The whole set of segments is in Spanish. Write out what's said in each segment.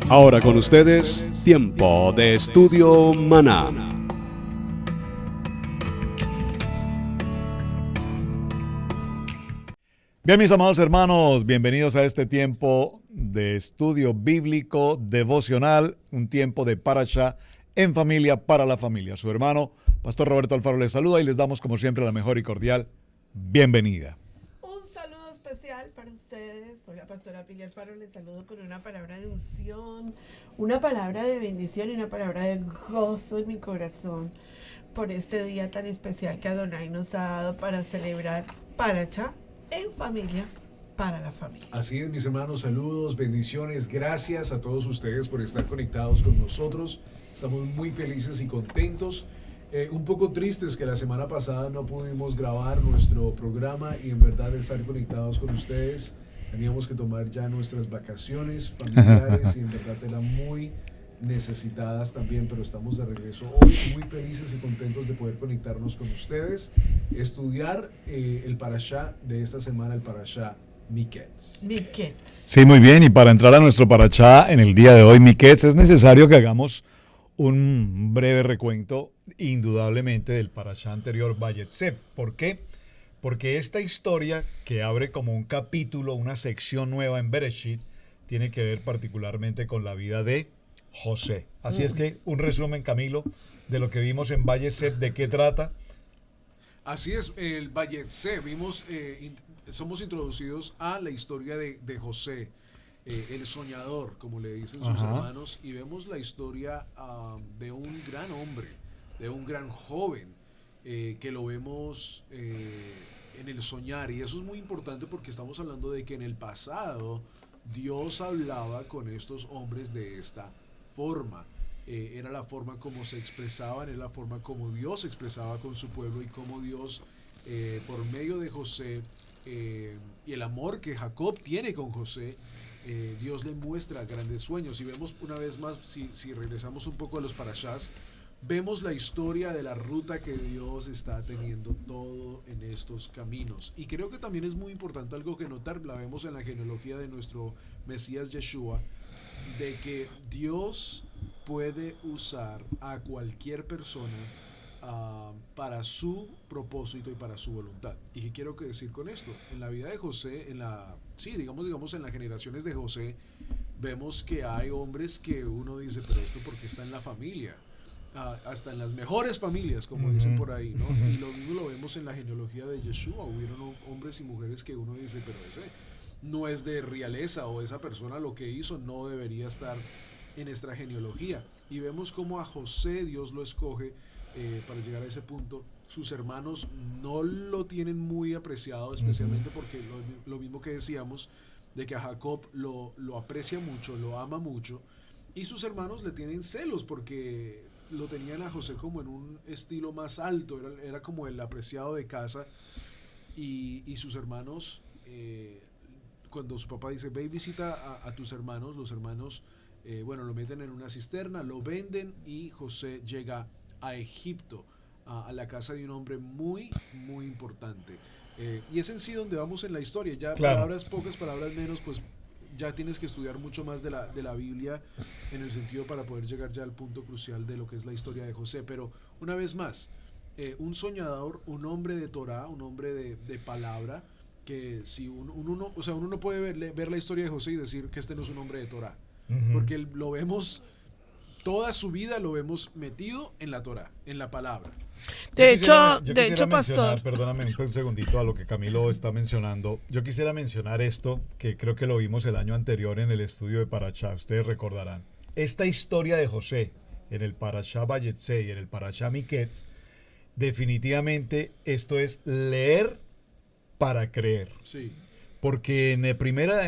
Ahora con ustedes, Tiempo de Estudio Maná. Bien, mis amados hermanos, bienvenidos a este tiempo de estudio bíblico devocional, un tiempo de Parashá en familia para la familia. Su hermano, Pastor Roberto Alfaro, les saluda y les damos como siempre la mejor y cordial bienvenida. Un saludo especial para ustedes. Soy la pastora Pili Alfaro. Les saludo con una palabra de unción, una palabra de bendición y una palabra de gozo en mi corazón por este día tan especial que Adonai nos ha dado para celebrar Parashá en familia para la familia. Así es, mis hermanos, saludos, bendiciones, gracias a todos ustedes por estar conectados con nosotros. Estamos muy felices y contentos. Un poco tristes que la semana pasada no pudimos grabar nuestro programa y en verdad estar conectados con ustedes. Teníamos que tomar ya nuestras vacaciones familiares y en verdad eran muy necesitadas también, pero estamos de regreso hoy muy felices y contentos de poder conectarnos con ustedes, estudiar el Parashá de esta semana, el Parashá Miketz. Sí, muy bien, y para entrar a nuestro Parashá en el día de hoy, Miketz, es necesario que hagamos un breve recuento, indudablemente, del Parashá anterior, Vayetze. ¿Por qué? Porque esta historia, que abre como un capítulo, una sección nueva en Bereshit, tiene que ver particularmente con la vida de José. Así es que un resumen, Camilo, de lo que vimos en Vayetze, ¿de qué trata? Así es, el Vayetze, somos introducidos a la historia de José, el soñador, como le dicen sus hermanos, y vemos la historia de un gran hombre, de un gran joven, que lo vemos en el soñar, y eso es muy importante porque estamos hablando de que en el pasado Dios hablaba con estos hombres de esta forma. Era la forma como se expresaban, era la forma como Dios se expresaba con su pueblo y como Dios, por medio de José y el amor que Jacob tiene con José, Dios le muestra grandes sueños. Y vemos una vez más, si regresamos un poco a los parashás, vemos la historia de la ruta que Dios está teniendo todo en estos caminos. Y creo que también es muy importante algo que notar, la vemos en la genealogía de nuestro Mesías Yeshua, de que Dios puede usar a cualquier persona para su propósito y para su voluntad. ¿Y qué quiero decir con esto? En la vida de José, digamos en las generaciones de José, vemos que hay hombres que uno dice, pero esto porque está en la familia, hasta en las mejores familias, como dicen por ahí, ¿no? Y lo mismo lo vemos en la genealogía de Yeshua. Hubieron hombres y mujeres que uno dice, pero ese no es de realeza, o esa persona lo que hizo no debería estar en nuestra genealogía. Y vemos cómo a José Dios lo escoge para llegar a ese punto. Sus hermanos no lo tienen muy apreciado, especialmente porque lo mismo que decíamos, de que a Jacob lo aprecia mucho, lo ama mucho, y sus hermanos le tienen celos porque lo tenían a José como en un estilo más alto, era como el apreciado de casa, y sus hermanos, cuando su papá dice, ve y visita a tus hermanos, los hermanos, lo meten en una cisterna, lo venden, y José llega a Egipto, a la casa de un hombre muy, muy importante. Y es en sí donde vamos en la historia. Ya claro. Palabras pocas, palabras menos, pues ya tienes que estudiar mucho más de la Biblia en el sentido para poder llegar ya al punto crucial de lo que es la historia de José. Pero una vez más, un soñador, un hombre de Torah, un hombre de palabra, que si uno no puede ver la historia de José y decir que este no es un hombre de Torah, porque lo vemos, toda su vida lo vemos metido en la Torah, en la palabra. De hecho, pastor, perdóname un segundito a lo que Camilo está mencionando. Yo quisiera mencionar esto, que creo que lo vimos el año anterior en el estudio de Parashá. Ustedes recordarán. Esta historia de José en el Parashá Vayetze y en el Parashá Miketz, definitivamente esto es leer para creer. Sí. Porque en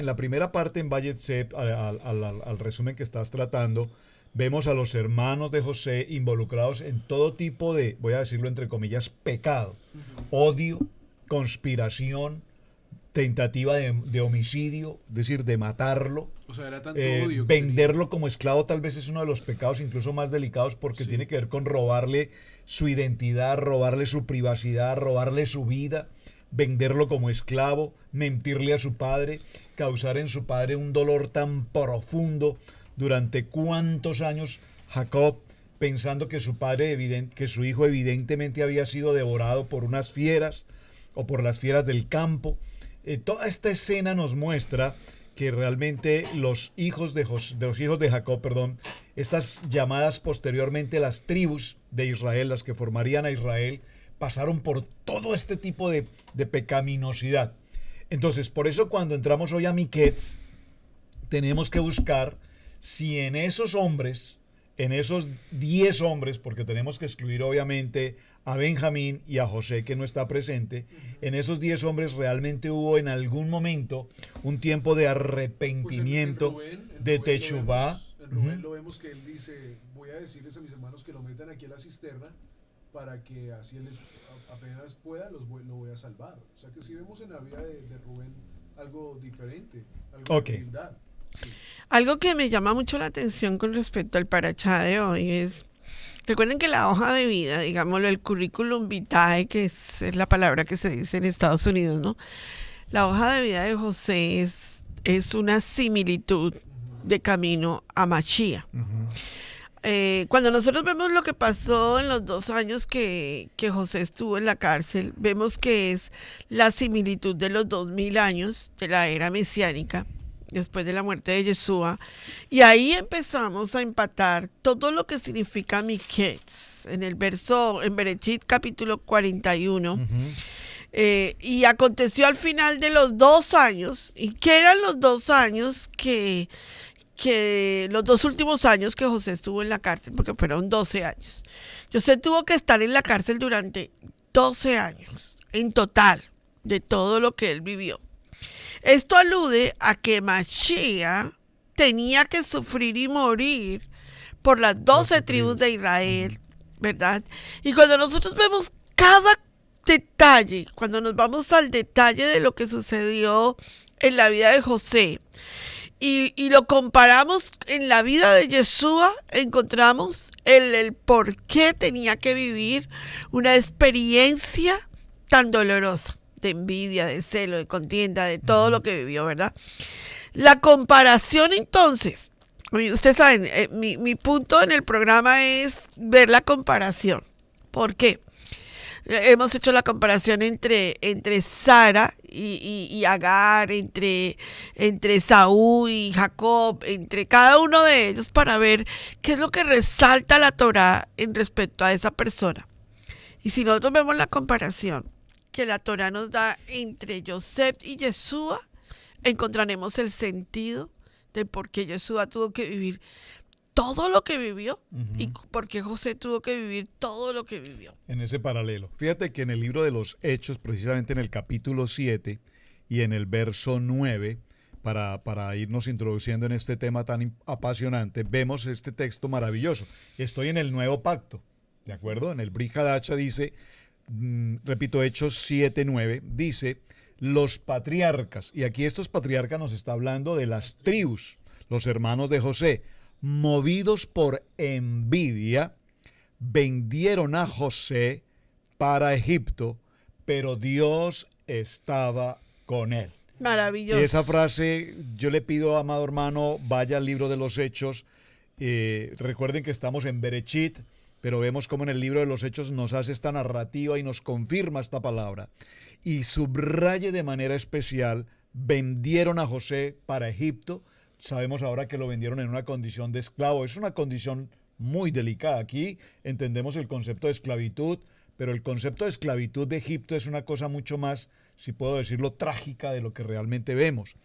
la primera parte en Vayetze, al resumen que estás tratando, vemos a los hermanos de José involucrados en todo tipo de, voy a decirlo entre comillas, pecado, odio, conspiración, tentativa de homicidio, es decir, de matarlo. O sea, era tanto odio. Venderlo como esclavo tal vez es uno de los pecados incluso más delicados, porque tiene que ver con robarle su identidad, robarle su privacidad, robarle su vida, venderlo como esclavo, mentirle a su padre, causar en su padre un dolor tan profundo durante cuántos años Jacob, pensando que que su hijo evidentemente había sido devorado por unas fieras o por las fieras del campo. Toda esta escena nos muestra que realmente los hijos de Jacob, estas llamadas posteriormente las tribus de Israel, las que formarían a Israel, pasaron por todo este tipo de pecaminosidad. Entonces, por eso cuando entramos hoy a Miquets, tenemos que buscar si en esos hombres, en esos 10 hombres, porque tenemos que excluir obviamente a Benjamín y a José, que no está presente, en esos 10 hombres realmente hubo en algún momento un tiempo de arrepentimiento, pues en de techuvá. En Rubén lo vemos que él dice, voy a decirles a mis hermanos que lo metan aquí a la cisterna para que así él apenas pueda lo voy a salvar. O sea que si vemos en la vida de Rubén algo diferente, algo de humildad. Sí. Algo que me llama mucho la atención con respecto al parachá de hoy es, recuerden que la hoja de vida, digámoslo, el currículum vitae, que es la palabra que se dice en Estados Unidos, ¿no? La hoja de vida de José es una similitud de camino a Mashiach. Cuando nosotros vemos lo que pasó en los 2 años que José estuvo en la cárcel, vemos que es la similitud de los 2000 años de la era mesiánica, después de la muerte de Yeshua, y ahí empezamos a empatar todo lo que significa Miquets, en Bereshit capítulo 41, y aconteció al final de los 2 años, y que eran los 2 años que los 2 últimos años que José estuvo en la cárcel, porque fueron 12 años. José tuvo que estar en la cárcel durante 12 años, en total, de todo lo que él vivió. Esto alude a que Mashiach tenía que sufrir y morir por las 12 tribus de Israel, ¿verdad? Y cuando nosotros vemos cada detalle, cuando nos vamos al detalle de lo que sucedió en la vida de José, y lo comparamos en la vida de Yeshua, encontramos el por qué tenía que vivir una experiencia tan dolorosa, de envidia, de celo, de contienda, de todo lo que vivió, ¿verdad? La comparación, entonces, ustedes saben, mi punto en el programa es ver la comparación. ¿Por qué? Hemos hecho la comparación entre Sara y Agar, entre Saúl y Jacob, entre cada uno de ellos, para ver qué es lo que resalta la Torá en respecto a esa persona. Y si nosotros vemos la comparación que la Torá nos da entre Yosef y Yeshua, encontraremos el sentido de por qué Yeshua tuvo que vivir todo lo que vivió y por qué José tuvo que vivir todo lo que vivió. En ese paralelo. Fíjate que en el libro de los Hechos, precisamente en el capítulo 7 y en el verso 9, para irnos introduciendo en este tema tan apasionante, vemos este texto maravilloso. Estoy en el nuevo pacto, ¿de acuerdo? En el Brit Hadacha dice, repito, Hechos 7:9, dice, los patriarcas, y aquí estos patriarcas nos está hablando de las tribus, los hermanos de José, movidos por envidia, vendieron a José para Egipto, pero Dios estaba con él. Maravilloso. Esa frase, yo le pido, amado hermano, vaya al libro de los Hechos. Recuerden que estamos en Bereshit, pero vemos cómo en el libro de los Hechos nos hace esta narrativa y nos confirma esta palabra. Y subraye de manera especial, vendieron a José para Egipto. Sabemos ahora que lo vendieron en una condición de esclavo. Es una condición muy delicada. Aquí entendemos el concepto de esclavitud, pero el concepto de esclavitud de Egipto es una cosa mucho más, si puedo decirlo, trágica de lo que realmente vemos.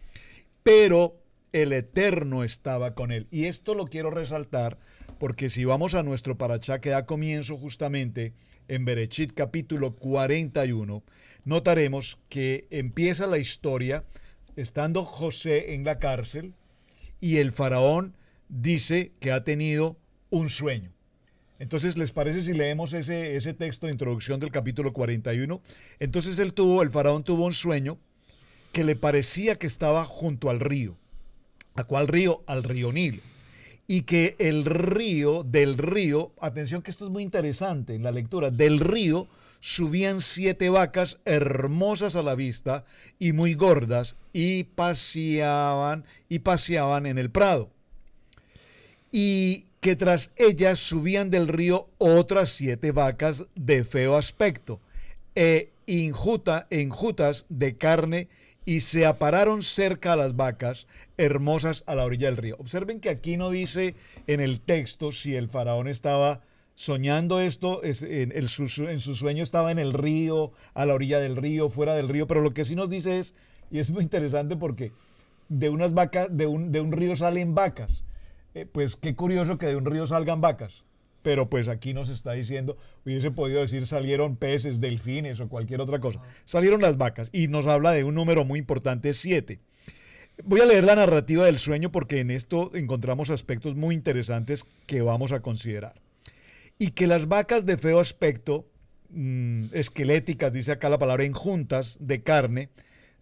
Pero el Eterno estaba con él. Y esto lo quiero resaltar porque si vamos a nuestro parachá que da comienzo justamente en Bereshit capítulo 41, notaremos que empieza la historia estando José en la cárcel y el faraón dice que ha tenido un sueño. Entonces, ¿les parece si leemos ese texto de introducción del capítulo 41? Entonces el faraón tuvo un sueño que le parecía que estaba junto al río. ¿A cuál río? Al río Nilo. Y que del río, atención que esto es muy interesante en la lectura, del río subían 7 vacas hermosas a la vista y muy gordas y paseaban en el prado. y que tras ellas subían del río otras 7 vacas de feo aspecto, enjutas de carne, y se apararon cerca a las vacas hermosas a la orilla del río. Observen que aquí no dice en el texto si el faraón estaba soñando esto, en su sueño estaba en el río, a la orilla del río, fuera del río, pero lo que sí nos dice es, y es muy interesante porque de unas vacas, de un río salen vacas. Pues qué curioso que de un río salgan vacas. Pero pues aquí nos está diciendo, hubiese podido decir salieron peces, delfines o cualquier otra cosa. Salieron las vacas y nos habla de un número muy importante, 7. Voy a leer la narrativa del sueño porque en esto encontramos aspectos muy interesantes que vamos a considerar. Y que las vacas de feo aspecto, esqueléticas, dice acá la palabra, enjuntas de carne,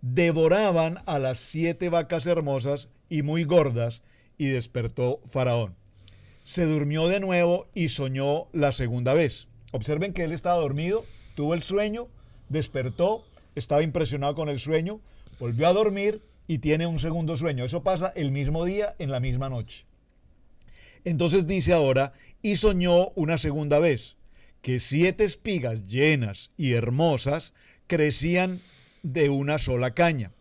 devoraban a las 7 vacas hermosas y muy gordas, y despertó Faraón. Se durmió de nuevo y soñó la segunda vez. Observen que él estaba dormido, tuvo el sueño, despertó, estaba impresionado con el sueño, volvió a dormir y tiene un segundo sueño. Eso pasa el mismo día, en la misma noche. Entonces dice ahora, y soñó una segunda vez, que 7 espigas llenas y hermosas crecían de una sola caña,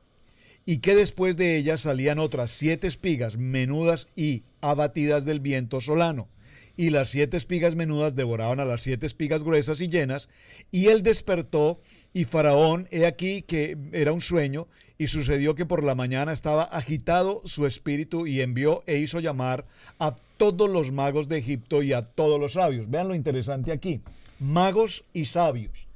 y que después de ellas salían otras 7 espigas menudas y abatidas del viento solano, y las 7 espigas menudas devoraban a las 7 espigas gruesas y llenas, y él despertó, y Faraón, he aquí que era un sueño, y sucedió que por la mañana estaba agitado su espíritu, y envió e hizo llamar a todos los magos de Egipto y a todos los sabios. Vean lo interesante aquí, magos y sabios.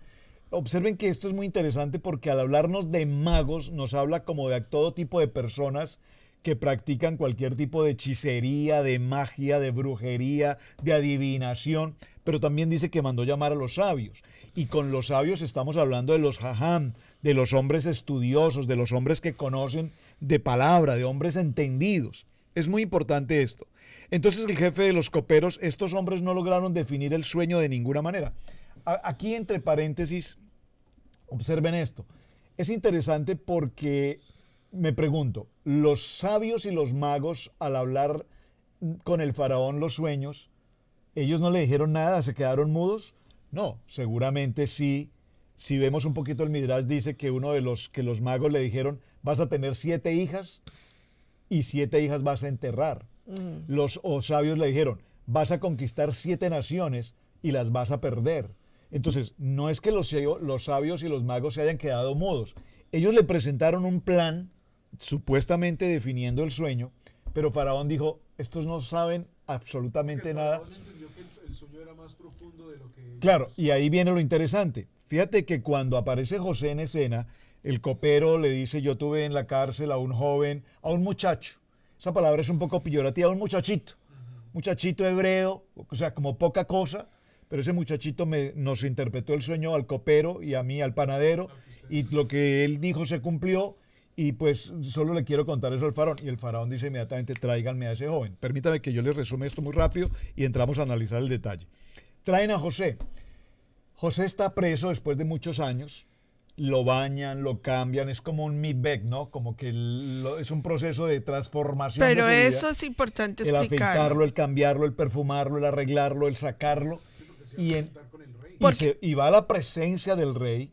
Observen que esto es muy interesante porque al hablarnos de magos nos habla como de todo tipo de personas que practican cualquier tipo de hechicería, de magia, de brujería, de adivinación, pero también dice que mandó llamar a los sabios. Y con los sabios estamos hablando de los jajam, de los hombres estudiosos, de los hombres que conocen de palabra, de hombres entendidos. Es muy importante esto. Entonces el jefe de los coperos, estos hombres no lograron definir el sueño de ninguna manera. Aquí entre paréntesis, observen esto. Es interesante porque me pregunto, los sabios y los magos al hablar con el faraón los sueños, ¿ellos no le dijeron nada? ¿Se quedaron mudos? No, seguramente sí. Si vemos un poquito el Midrash, dice que uno de los magos le dijeron, vas a tener 7 hijas y 7 hijas vas a enterrar. Los sabios le dijeron, vas a conquistar 7 naciones y las vas a perder. Entonces, no es que los sabios y los magos se hayan quedado mudos. Ellos le presentaron un plan, supuestamente definiendo el sueño, pero Faraón dijo, estos no saben absolutamente nada. Faraón entendió que el sueño era más profundo de lo que ellos... Claro, y ahí viene lo interesante. Fíjate que cuando aparece José en escena, el copero le dice, yo tuve en la cárcel a un joven, a un muchacho. Esa palabra es un poco peyorativa, un muchachito. Muchachito hebreo, o sea, como poca cosa. Pero ese muchachito nos interpretó el sueño al copero y a mí, al panadero, y lo que él dijo se cumplió, y pues solo le quiero contar eso al faraón. Y el faraón dice inmediatamente, tráiganme a ese joven. Permítame que yo les resume esto muy rápido y entramos a analizar el detalle. Traen a José. José está preso después de muchos años, lo bañan, lo cambian, es como un mikveh, ¿no? Como que es un proceso de transformación. Pero de su vida. eso es importante El explicarlo. afeitarlo, el cambiarlo, el perfumarlo, el arreglarlo, el sacarlo. Y va a la presencia del rey,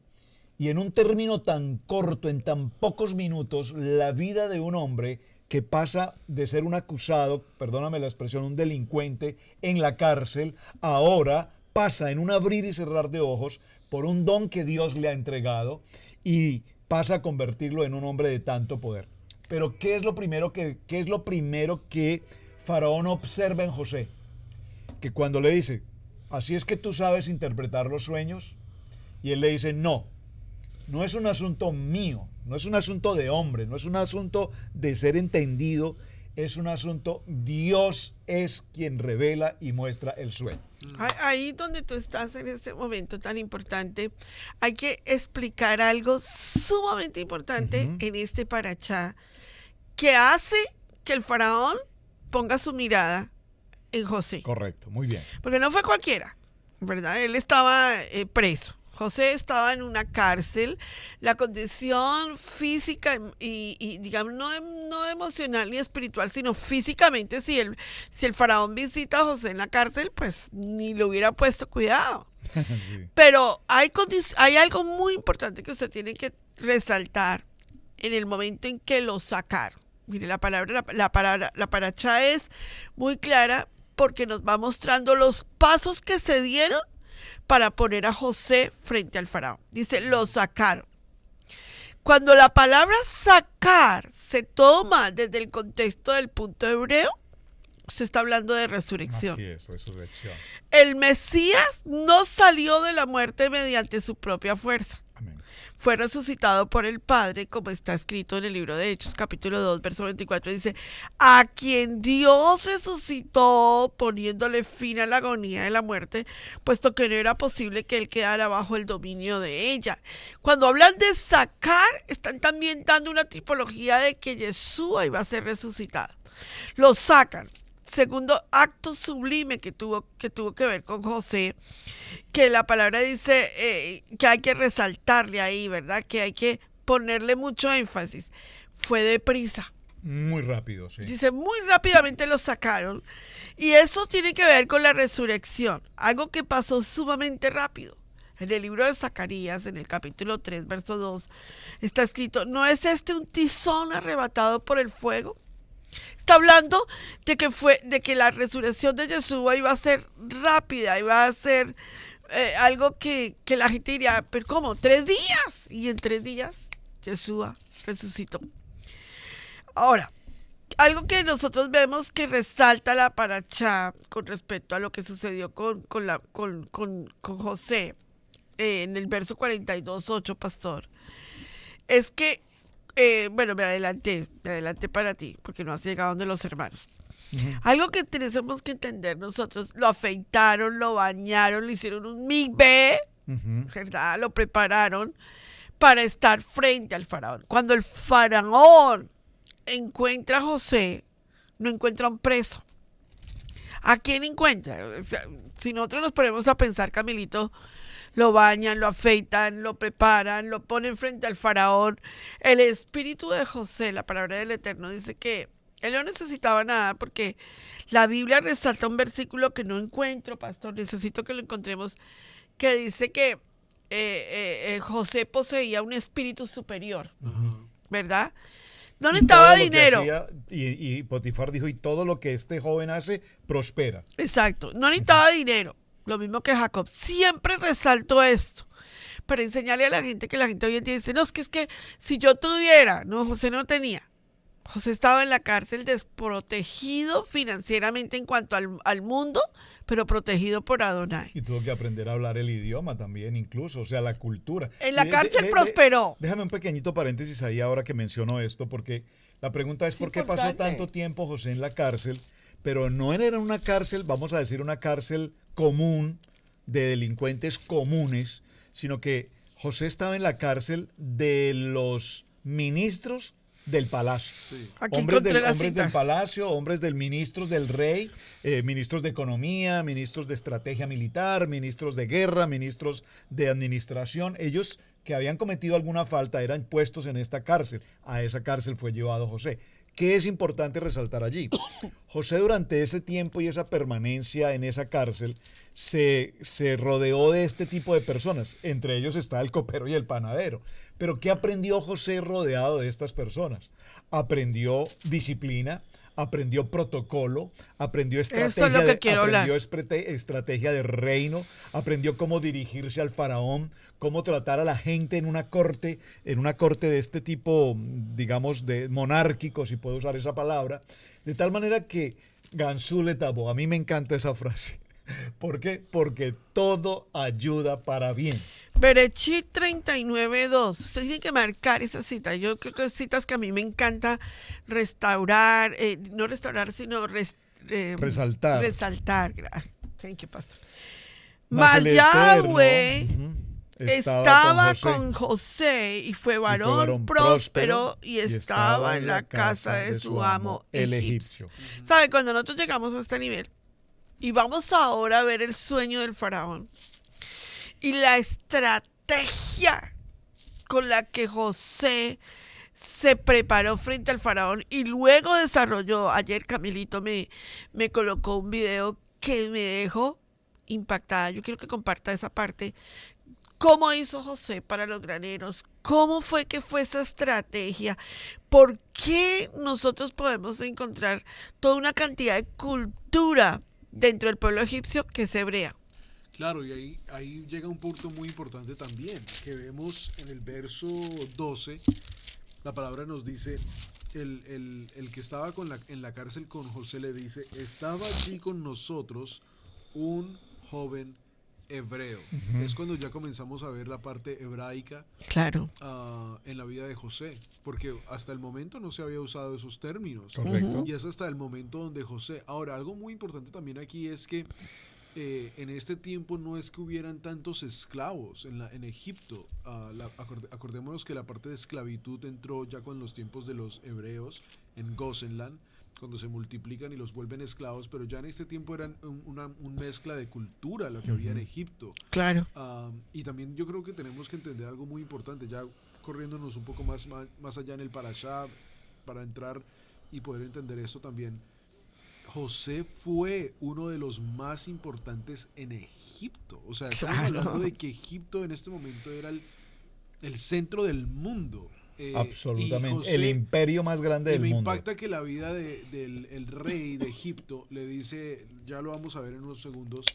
y en un término tan corto, en tan pocos minutos, la vida de un hombre que pasa de ser un acusado, perdóname la expresión, un delincuente en la cárcel, ahora pasa en un abrir y cerrar de ojos por un don que Dios le ha entregado y pasa a convertirlo en un hombre de tanto poder. Pero ¿qué es lo primero que Faraón observa en José? Que cuando le dice, así es que tú sabes interpretar los sueños, y él le dice, no es un asunto mío, no es un asunto de hombre, no es un asunto de ser entendido, es un asunto, Dios es quien revela y muestra el sueño. Ahí donde tú estás en este momento tan importante, hay que explicar algo sumamente importante en este parachá, que hace que el faraón ponga su mirada en José. Correcto, muy bien. Porque no fue cualquiera, ¿verdad? Él estaba preso. José estaba en una cárcel, la condición física y digamos, no emocional ni espiritual, sino físicamente, si el faraón visita a José en la cárcel, pues ni le hubiera puesto cuidado. Sí. Pero hay algo muy importante que usted tiene que resaltar en el momento en que lo sacaron. Mire, la parachá es muy clara porque nos va mostrando los pasos que se dieron para poner a José frente al faraón. Dice, lo sacaron. Cuando la palabra sacar se toma desde el contexto del punto hebreo, se está hablando de resurrección. Así es, resurrección. El Mesías no salió de la muerte mediante su propia fuerza. Amén. Fue resucitado por el Padre, como está escrito en el libro de Hechos, capítulo 2, verso 24, dice, a quien Dios resucitó poniéndole fin a la agonía de la muerte, puesto que no era posible que él quedara bajo el dominio de ella. Cuando hablan de sacar, están también dando una tipología de que Yeshua iba a ser resucitado. Lo sacan. Segundo acto sublime que tuvo que ver con José, que la palabra dice que hay que resaltarle ahí, ¿verdad? Que hay que ponerle mucho énfasis. Fue deprisa. Muy rápido, sí. Dice, muy rápidamente lo sacaron. Y eso tiene que ver con la resurrección, algo que pasó sumamente rápido. En el libro de Zacarías, en el capítulo 3, verso 2, está escrito, ¿no es este un tizón arrebatado por el fuego? Está hablando de que la resurrección de Yeshua iba a ser rápida, iba a ser algo que la gente diría, pero ¿cómo? 3 días. Y en 3 días Yeshua resucitó. Ahora, algo que nosotros vemos que resalta la parachá con respecto a lo que sucedió con José en el verso 42:8, pastor, es que bueno, me adelanté para ti, porque no has llegado donde los hermanos. Uh-huh. Algo que tenemos que entender nosotros, lo afeitaron, lo bañaron, le hicieron un mikvé, uh-huh, ¿verdad? Lo prepararon para estar frente al faraón. Cuando el faraón encuentra a José, no encuentra un preso. ¿A quién encuentra? O sea, si nosotros nos ponemos a pensar, Camilito, lo bañan, lo afeitan, lo preparan, lo ponen frente al faraón. El espíritu de José, la palabra del Eterno, dice que él no necesitaba nada porque la Biblia resalta un versículo que no encuentro, pastor, necesito que lo encontremos, que dice que José poseía un espíritu superior, uh-huh, ¿verdad? No necesitaba dinero. Y Potifar dijo, y todo lo que este joven hace, prospera. Exacto, no necesitaba dinero. Lo mismo que Jacob. Siempre resalto esto para enseñarle a la gente que la gente hoy en día dice, no, es que si yo tuviera, no, José no tenía. José estaba en la cárcel desprotegido financieramente en cuanto al mundo, pero protegido por Adonai. Y tuvo que aprender a hablar el idioma también, incluso, o sea, la cultura. En la cárcel prosperó. Déjame un pequeñito paréntesis ahí ahora que menciono esto, porque la pregunta es, ¿por qué pasó tanto tiempo José en la cárcel? Pero no era una cárcel, vamos a decir, una cárcel común de delincuentes comunes, sino que José estaba en la cárcel de los ministros del palacio. Sí. Hombres del palacio, hombres del ministros del rey, ministros de economía, ministros de estrategia militar, ministros de guerra, ministros de administración. Ellos que habían cometido alguna falta eran puestos en esta cárcel. A esa cárcel fue llevado José. ¿Qué es importante resaltar allí? José durante ese tiempo y esa permanencia en esa cárcel se rodeó de este tipo de personas. Entre ellos está el copero y el panadero. Pero ¿qué aprendió José rodeado de estas personas? Aprendió disciplina, aprendió protocolo, aprendió estrategia de reino, aprendió cómo dirigirse al faraón, cómo tratar a la gente en una corte de este tipo, digamos, de monárquico, si puedo usar esa palabra, de tal manera que Gansú le tapó. A mí me encanta esa frase. ¿Por qué? Porque todo ayuda para bien. Berechit 39:2. Usted tiene que marcar esa cita. Yo creo que citas que a mí me encanta restaurar, no restaurar, sino resaltar. Resaltar. Thank you, pastor. Mas Yahweh estaba con José y fue varón próspero y estaba en la casa de su amo el egipcio. ¿Sabe? Cuando nosotros llegamos a este nivel y vamos ahora a ver el sueño del faraón y la estrategia estrategia con la que José se preparó frente al faraón y luego desarrolló. Ayer Camilito me colocó un video que me dejó impactada. Yo quiero que comparta esa parte. ¿Cómo hizo José para los graneros? ¿Cómo fue que fue esa estrategia? ¿Por qué nosotros podemos encontrar toda una cantidad de cultura dentro del pueblo egipcio que es hebrea? Claro, y ahí llega un punto muy importante también, que vemos en el verso 12, la palabra nos dice, el que estaba en la cárcel con José le dice, estaba allí con nosotros un joven hebreo. Es cuando ya comenzamos a ver la parte hebraica, claro, en la vida de José, porque hasta el momento no se había usado esos términos. Correcto. Y es hasta el momento donde José... Ahora, algo muy importante también aquí es que en este tiempo no es que hubieran tantos esclavos en Egipto. Acordémonos que la parte de esclavitud entró ya con los tiempos de los hebreos en Gosenland, cuando se multiplican y los vuelven esclavos, pero ya en este tiempo eran una mezcla de cultura lo que había en Egipto. claro. Y también yo creo que tenemos que entender algo muy importante, ya corriéndonos un poco más allá en el Parashá, para entrar y poder entender esto también. José fue uno de los más importantes en Egipto. O sea, estamos hablando de que Egipto en este momento era el centro del mundo. Absolutamente. José, el imperio más grande del me mundo. impacta que la vida del rey de Egipto le dice, ya lo vamos a ver en unos segundos,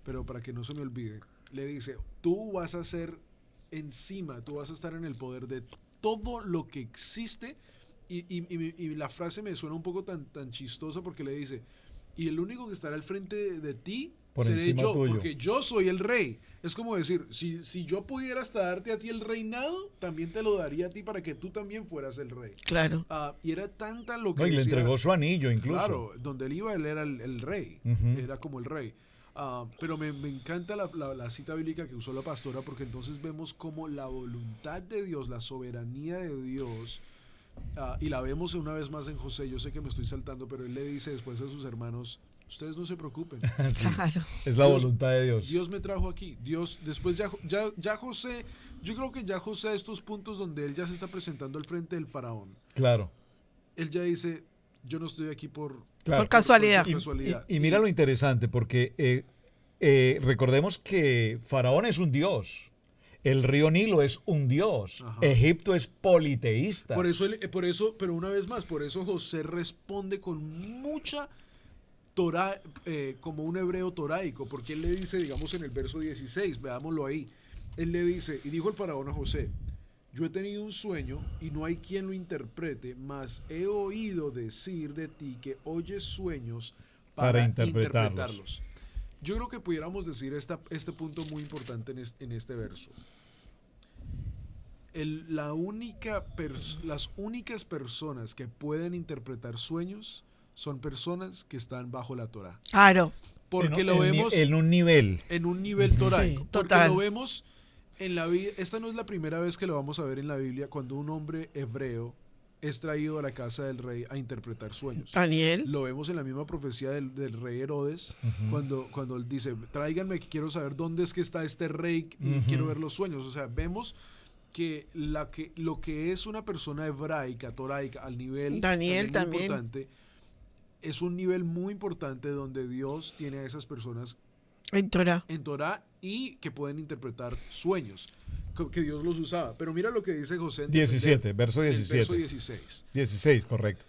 pero para que no se me olvide, le dice, tú vas a ser encima, tú vas a estar en el poder de todo lo que existe. Y la frase me suena un poco tan chistosa porque le dice, y el único que estará al frente de ti Por seré encima yo, tuyo. porque yo soy el rey. Es como decir, si yo pudiera hasta darte a ti el reinado, también te lo daría a ti para que tú también fueras el rey. Claro. Y era tanta lo que No, y le decía, entregó su anillo incluso. claro, donde él iba, él era el rey, era como el rey. Pero me encanta la cita bíblica que usó la pastora, porque entonces vemos como la voluntad de Dios, la soberanía de Dios, y la vemos una vez más en José. Yo sé que me estoy saltando, pero él le dice después a sus hermanos, ustedes no se preocupen. Sí, Claro. es la Dios- voluntad de Dios. Dios me trajo aquí. Dios, después ya José, yo creo que ya José a estos puntos donde él ya se está presentando al frente del faraón, Claro. él ya dice, yo no estoy aquí por Claro. Por casualidad. por casualidad. Y mira lo interesante, porque recordemos que Faraón es un dios. El río Nilo es un dios. Ajá. Egipto es politeísta. Por eso, pero una vez más, por eso José responde con mucha Torah, como un hebreo toraico, porque él le dice, digamos en el verso 16, veámoslo ahí, él le dice, y dijo el faraón a José, yo he tenido un sueño y no hay quien lo interprete, mas he oído decir de ti que oyes sueños para interpretarlos. Yo creo que pudiéramos decir este punto muy importante en este verso. Las únicas personas que pueden interpretar sueños son personas que están bajo la Torah. Claro. Porque lo vemos en un nivel. en un nivel toraico. Sí, porque total. lo vemos en la Biblia. Esta no es la primera vez que lo vamos a ver en la Biblia, cuando un hombre hebreo es traído a la casa del rey a interpretar sueños. Daniel. Lo vemos en la misma profecía del rey Herodes, cuando él dice, tráiganme que quiero saber dónde es que está este rey y quiero ver los sueños. O sea, vemos que lo que es una persona hebraica, toraica, al nivel Daniel también. importante, es un nivel muy importante donde Dios tiene a esas personas En Torah. en Torah y que pueden interpretar sueños, que Dios los usaba. Pero mira lo que dice José en 17, verso el 17. verso 16. 16, correcto.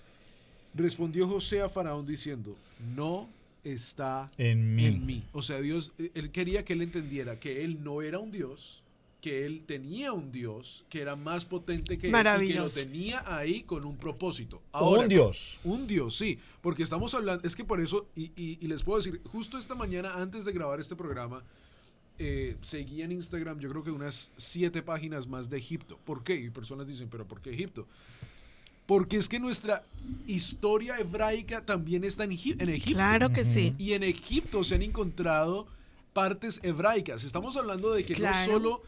Respondió José a Faraón diciendo, no está En mí. en mí. O sea, Dios, él quería que él entendiera que él no era un Dios, que él tenía un Dios que era más potente que él y que lo Maravilloso. tenía ahí con un propósito. Un Dios. Un Dios, sí, porque estamos hablando, es que por eso, y les puedo decir, justo esta mañana antes de grabar este programa, seguí en Instagram, yo creo que unas 7 páginas más de Egipto. ¿Por qué? Y personas dicen, ¿pero por qué Egipto? Porque es que nuestra historia hebraica también está en Egipto. Claro que sí. Y en Egipto se han encontrado partes hebraicas. Estamos hablando de que Claro. no solo...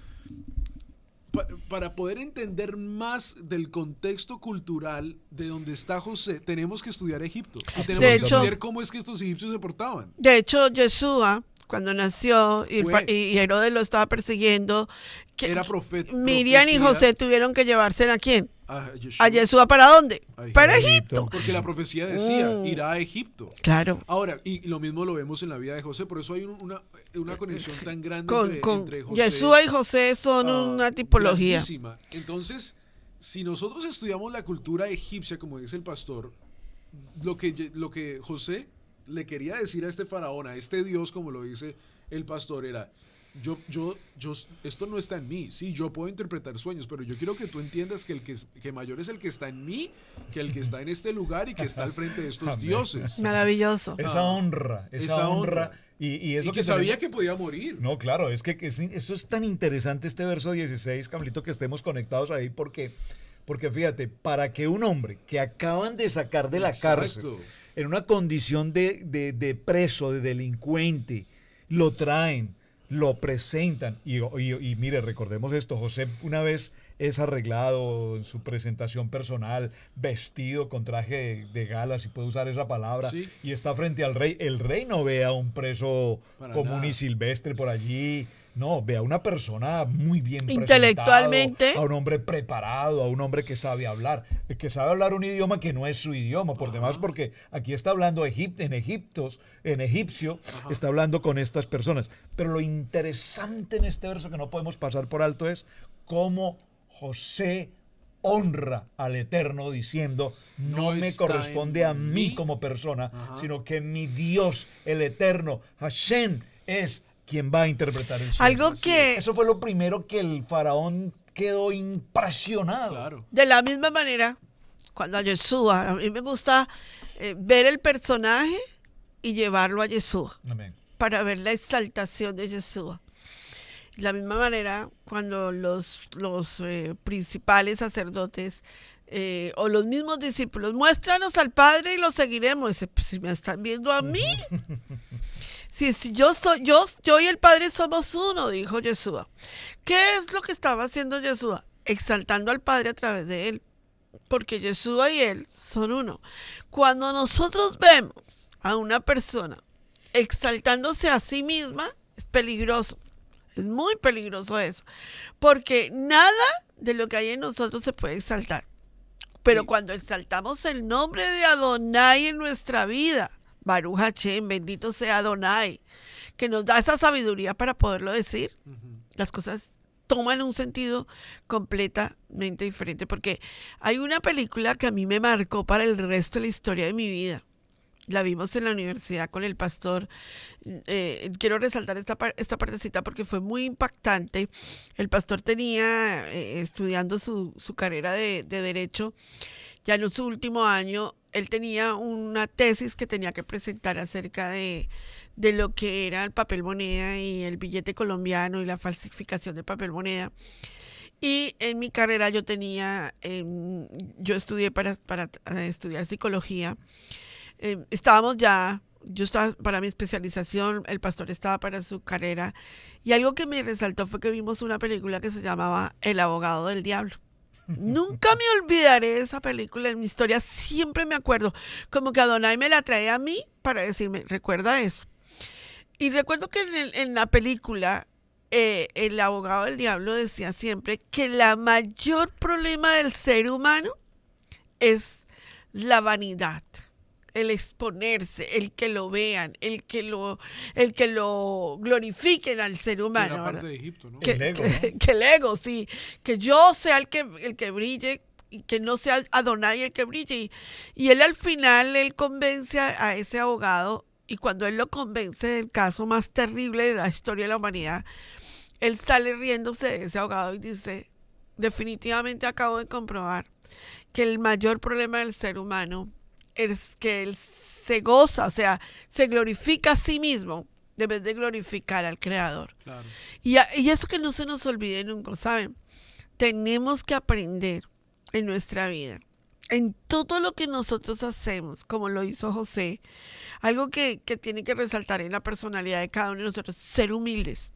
Para poder entender más del contexto cultural de donde está José, tenemos que estudiar Egipto. Y tenemos De que hecho- estudiar cómo es que estos egipcios se portaban. De hecho, Yeshua, cuando nació y Herodes lo estaba persiguiendo, era profeta. Miriam y José tuvieron que llevarse ¿a quién? A Yeshua. ¿A Yeshua para dónde? Para Egipto. Porque la profecía decía, irá a Egipto. Claro. Ahora, y lo mismo lo vemos en la vida de José, por eso hay una conexión tan grande entre José. Yeshua y José son una tipología. Grandísima. Entonces, si nosotros estudiamos la cultura egipcia, como dice el pastor, lo que José le quería decir a este faraón, a este Dios, como lo dice el pastor, era: yo, esto no está en mí. Sí, yo puedo interpretar sueños, pero yo quiero que tú entiendas que mayor es el que está en mí que el que está en este lugar y que está al frente de estos dioses. Maravilloso. Esa honra. Y es lo que sabía que podía morir. No, claro, es que eso es tan interesante este verso 16, Camilito, que estemos conectados ahí porque fíjate, para que un hombre que acaban de sacar de la cárcel en una condición de preso, de delincuente, lo traen, lo presentan y mire, recordemos esto: José una vez es arreglado en su presentación personal, vestido con traje de gala, si puedo usar esa palabra, sí, y está frente al rey. El rey no ve a un preso común y silvestre por allí. No, ve a una persona muy bien intelectualmente, a un hombre preparado, a un hombre que sabe hablar un idioma que no es su idioma, por demás, porque aquí está hablando en egipcio, está hablando con estas personas. Pero lo interesante en este verso que no podemos pasar por alto es cómo José honra al Eterno diciendo: no me corresponde a mí como persona, sino que mi Dios, el Eterno, Hashem, es quien va a interpretar el sueño. Eso fue lo primero que el faraón quedó impresionado. Claro. De la misma manera, cuando a Yeshua, a mí me gusta ver el personaje y llevarlo a Yeshua. Amén. Para ver la exaltación de Yeshua. De la misma manera, cuando los principales sacerdotes o los mismos discípulos: muéstranos al Padre y lo seguiremos. Dice: pues si me están viendo a mí. Si yo y el Padre somos uno, dijo Yeshua. ¿Qué es lo que estaba haciendo Yeshua? Exaltando al Padre a través de él. Porque Yeshua y él son uno. Cuando nosotros vemos a una persona exaltándose a sí misma, es peligroso. Es muy peligroso eso. Porque nada de lo que hay en nosotros se puede exaltar. Pero cuando exaltamos el nombre de Adonai en nuestra vida, Baruch Hashem, bendito sea Adonai, que nos da esa sabiduría para poderlo decir, las cosas toman un sentido completamente diferente. Porque hay una película que a mí me marcó para el resto de la historia de mi vida. La vimos en la universidad con el pastor. Quiero resaltar esta partecita porque fue muy impactante. El pastor tenía, estudiando su carrera de Derecho, ya en su último año, él tenía una tesis que tenía que presentar acerca de lo que era el papel moneda y el billete colombiano y la falsificación de papel moneda. Y en mi carrera yo estudié para estudiar psicología. Yo estaba para mi especialización, el pastor estaba para su carrera, y algo que me resaltó fue que vimos una película que se llamaba El abogado del diablo. Nunca me olvidaré de esa película, en mi historia siempre me acuerdo, como que Adonai me la trae a mí para decirme: recuerda eso. Y recuerdo que en la película el abogado del diablo decía siempre que el mayor problema del ser humano es la vanidad, el exponerse, el que lo vean, el que lo glorifiquen al ser humano. Era parte de Egipto, ¿no? Que el ego, sí. Que yo sea el que brille y que no sea Adonai el que brille. Y él al final, él convence a ese abogado, y cuando él lo convence del caso más terrible de la historia de la humanidad, él sale riéndose de ese abogado y dice: definitivamente acabo de comprobar que el mayor problema del ser humano es que él se goza, o sea, se glorifica a sí mismo en vez de glorificar al Creador. Claro. Y eso que no se nos olvide nunca, ¿saben? Tenemos que aprender en nuestra vida, en todo lo que nosotros hacemos, como lo hizo José, algo que tiene que resaltar en la personalidad de cada uno de nosotros: ser humildes.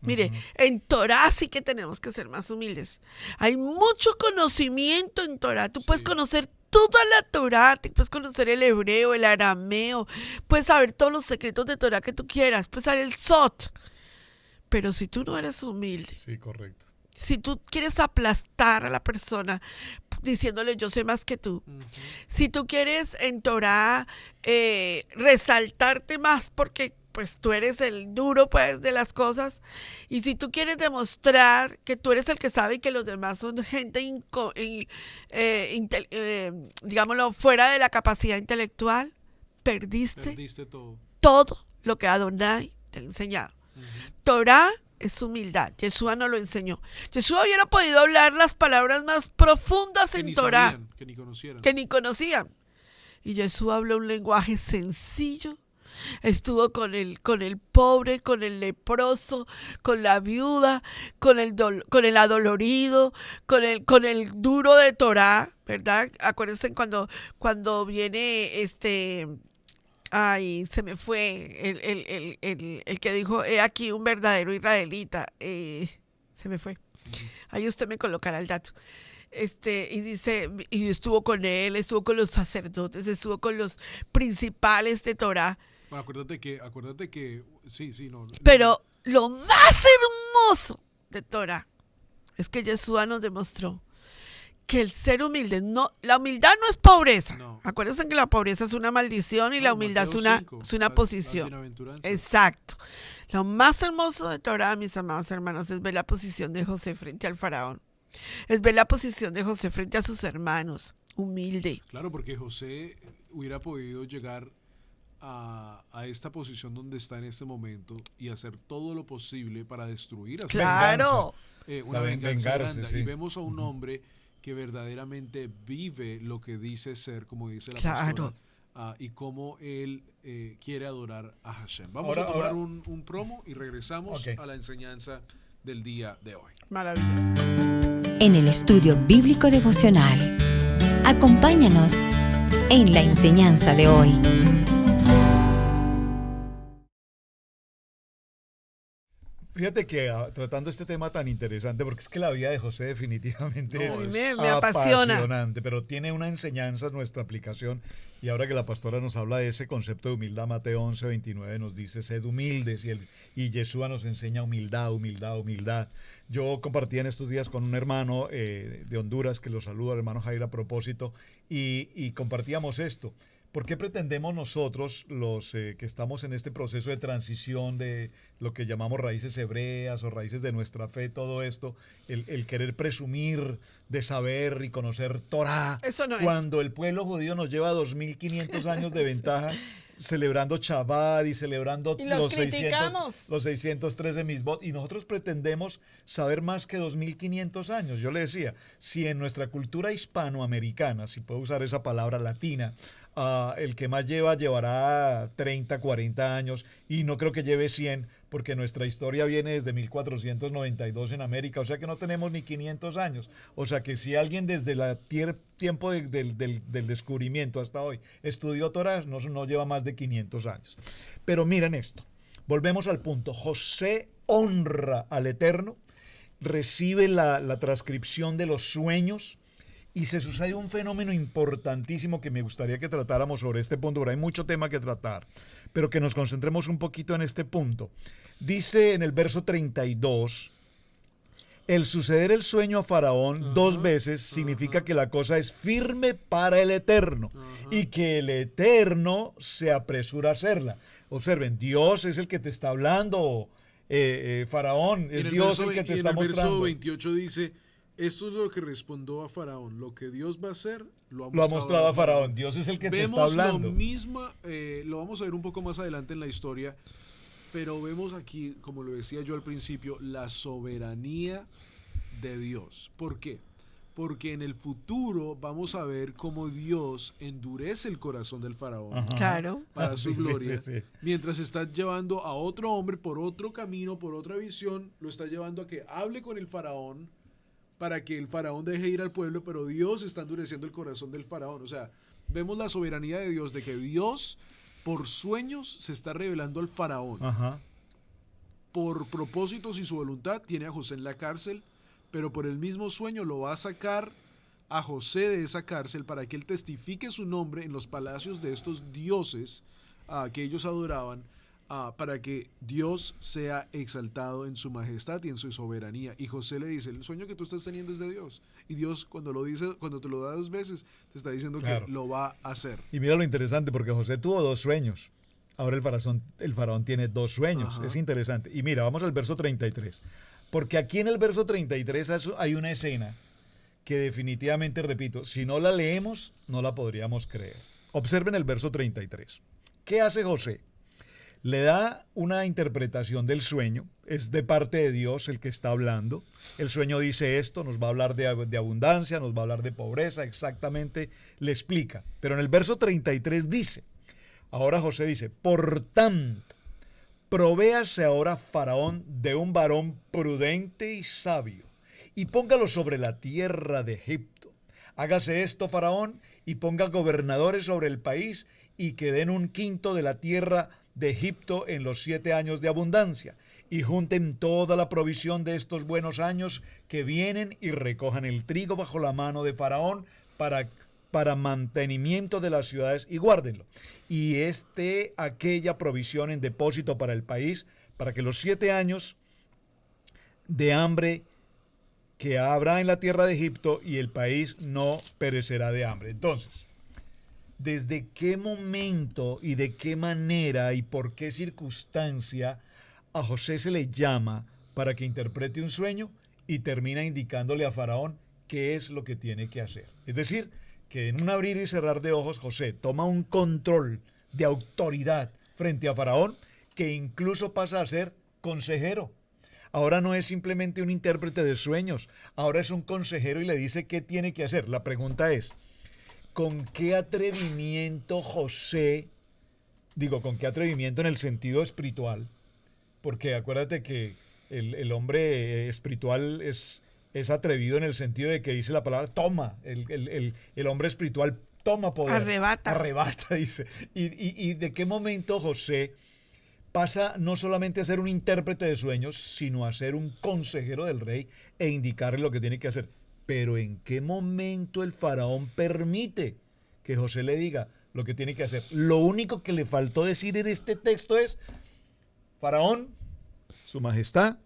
Mire, en Torah sí que tenemos que ser más humildes. Hay mucho conocimiento en Torah. Tú puedes conocer toda la Torá, te puedes conocer el hebreo, el arameo, puedes saber todos los secretos de Torá que tú quieras, puedes saber el Sot. Pero si tú no eres humilde, Sí, correcto. si tú quieres aplastar a la persona diciéndole yo sé más que tú, si tú quieres en Torá resaltarte más porque pues tú eres el duro pues de las cosas, y si tú quieres demostrar que tú eres el que sabe y que los demás son gente digámoslo fuera de la capacidad intelectual, perdiste todo. todo lo que Adonai te ha enseñado. Torá es humildad. Yeshua nos lo enseñó. Yeshua hubiera podido hablar las palabras más profundas en Torá, Sabían, que ni conocieran. que ni conocían. Y Yeshua habló un lenguaje sencillo. Estuvo con el pobre, con el leproso, con la viuda, con el adolorido, con el duro de Torá, ¿verdad? Acuérdense cuando viene ay, se me fue el que dijo, he aquí un verdadero israelita. Se me fue. Ahí usted me colocará el dato. Y dice, y estuvo con él, estuvo con los sacerdotes, estuvo con los principales de Torá. Bueno, acuérdate que, sí, no. Pero lo más hermoso de Torá es que Yeshua nos demostró que el ser humilde, la humildad no es pobreza. No. Acuérdense que la pobreza es una maldición y la humildad es una posición. Exacto. Lo más hermoso de Torá, mis amados hermanos, es ver la posición de José frente al faraón. Es ver la posición de José frente a sus hermanos, humilde. Claro, porque José hubiera podido llegar a esta posición donde está en este momento y hacer todo lo posible para destruir a su ¡Claro! Una venganza grande. Sí. Y vemos a un hombre que verdaderamente vive lo que dice ser, como dice la Claro. pastora, y cómo él quiere adorar a Hashem. Vamos a tomar un promo y regresamos a la enseñanza del día de hoy. Maravilloso. En el estudio bíblico devocional, acompáñanos en la enseñanza de hoy. Fíjate que tratando este tema tan interesante, porque es que la vida de José definitivamente es me apasiona. apasionante, pero tiene una enseñanza nuestra aplicación. Y ahora que la pastora nos habla de ese concepto de humildad, Mateo 11:29 nos dice, sed humildes, y Yeshua nos enseña humildad. Yo compartí en estos días con un hermano de Honduras, que lo saludo, al hermano Jair a propósito, y compartíamos esto. ¿Por qué pretendemos nosotros, los que estamos en este proceso de transición de lo que llamamos raíces hebreas o raíces de nuestra fe, todo esto, el querer presumir de saber y conocer Torá, Eso no cuando el pueblo judío nos lleva 2500 años de ventaja celebrando Shabbat y celebrando Y los criticamos. los 613 Misbot, y nosotros pretendemos saber más que 2500 años. Yo le decía, si en nuestra cultura hispanoamericana, si puedo usar esa palabra latina, el que más llevará 30, 40 años, y no creo que lleve 100, porque nuestra historia viene desde 1492 en América, o sea que no tenemos ni 500 años. O sea que si alguien desde el tiempo del descubrimiento hasta hoy estudió Torah, no lleva más de 500 años. Pero miren esto, volvemos al punto. José honra al Eterno, recibe la transcripción de los sueños, y se sucede un fenómeno importantísimo que me gustaría que tratáramos sobre este punto, pero hay mucho tema que tratar, pero que nos concentremos un poquito en este punto. Dice en el verso 32, el suceder el sueño a Faraón dos veces significa que la cosa es firme para el Eterno y que el Eterno se apresura a hacerla. Observen, Dios es el que te está hablando, Faraón, es Dios el que te está mostrando. En el verso 28 dice, esto es lo que respondió a Faraón. Lo que Dios va a hacer, lo ha mostrado a Faraón. Dios es el que te está hablando. Vemos lo mismo, lo vamos a ver un poco más adelante en la historia, pero vemos aquí, como lo decía yo al principio, la soberanía de Dios. ¿Por qué? Porque en el futuro vamos a ver cómo Dios endurece el corazón del faraón. Claro. Para su gloria. Sí. Mientras está llevando a otro hombre por otro camino, por otra visión, lo está llevando a que hable con el faraón para que el faraón deje ir al pueblo, pero Dios está endureciendo el corazón del faraón. O sea, vemos la soberanía de Dios, de que Dios por sueños se está revelando al faraón. Por propósitos y su voluntad tiene a José en la cárcel, pero por el mismo sueño lo va a sacar a José de esa cárcel para que él testifique su nombre en los palacios de estos dioses que ellos adoraban, para que Dios sea exaltado en su majestad y en su soberanía. Y José le dice, el sueño que tú estás teniendo es de Dios. Y Dios cuando te lo da 2 veces, te está diciendo que lo va a hacer. Y mira lo interesante, porque José tuvo 2 sueños. Ahora el faraón tiene 2 sueños. Ajá. Es interesante. Y mira, vamos al verso 33. Porque aquí en el verso 33 hay una escena que definitivamente, repito, si no la leemos, no la podríamos creer. Observen el verso 33. ¿Qué hace José? Le da una interpretación del sueño, es de parte de Dios el que está hablando. El sueño dice esto, nos va a hablar de abundancia, nos va a hablar de pobreza, exactamente le explica. Pero en el verso 33 dice, ahora José dice, por tanto, provéase ahora Faraón de un varón prudente y sabio, y póngalo sobre la tierra de Egipto. Hágase esto, Faraón, y ponga gobernadores sobre el país, y que den 1/5 de la tierra de Egipto en los 7 años de abundancia, y junten toda la provisión de estos buenos años que vienen, y recojan el trigo bajo la mano de Faraón para mantenimiento de las ciudades, y guárdenlo. Y aquella provisión en depósito para el país, para que los 7 años de hambre que habrá en la tierra de Egipto y el país no perecerá de hambre. Entonces, ¿desde qué momento y de qué manera y por qué circunstancia a José se le llama para que interprete un sueño y termina indicándole a Faraón qué es lo que tiene que hacer? Es decir, que en un abrir y cerrar de ojos José toma un control de autoridad frente a Faraón que incluso pasa a ser consejero. Ahora no es simplemente un intérprete de sueños, ahora es un consejero y le dice qué tiene que hacer. La pregunta es, ¿con qué atrevimiento José, con qué atrevimiento en el sentido espiritual? Porque acuérdate que el hombre espiritual es atrevido en el sentido de que dice la palabra toma, el hombre espiritual toma poder. Arrebata, dice. ¿Y de qué momento José pasa no solamente a ser un intérprete de sueños, sino a ser un consejero del rey e indicarle lo que tiene que hacer? Pero ¿en qué momento el faraón permite que José le diga lo que tiene que hacer? Lo único que le faltó decir en este texto es, Faraón, su majestad,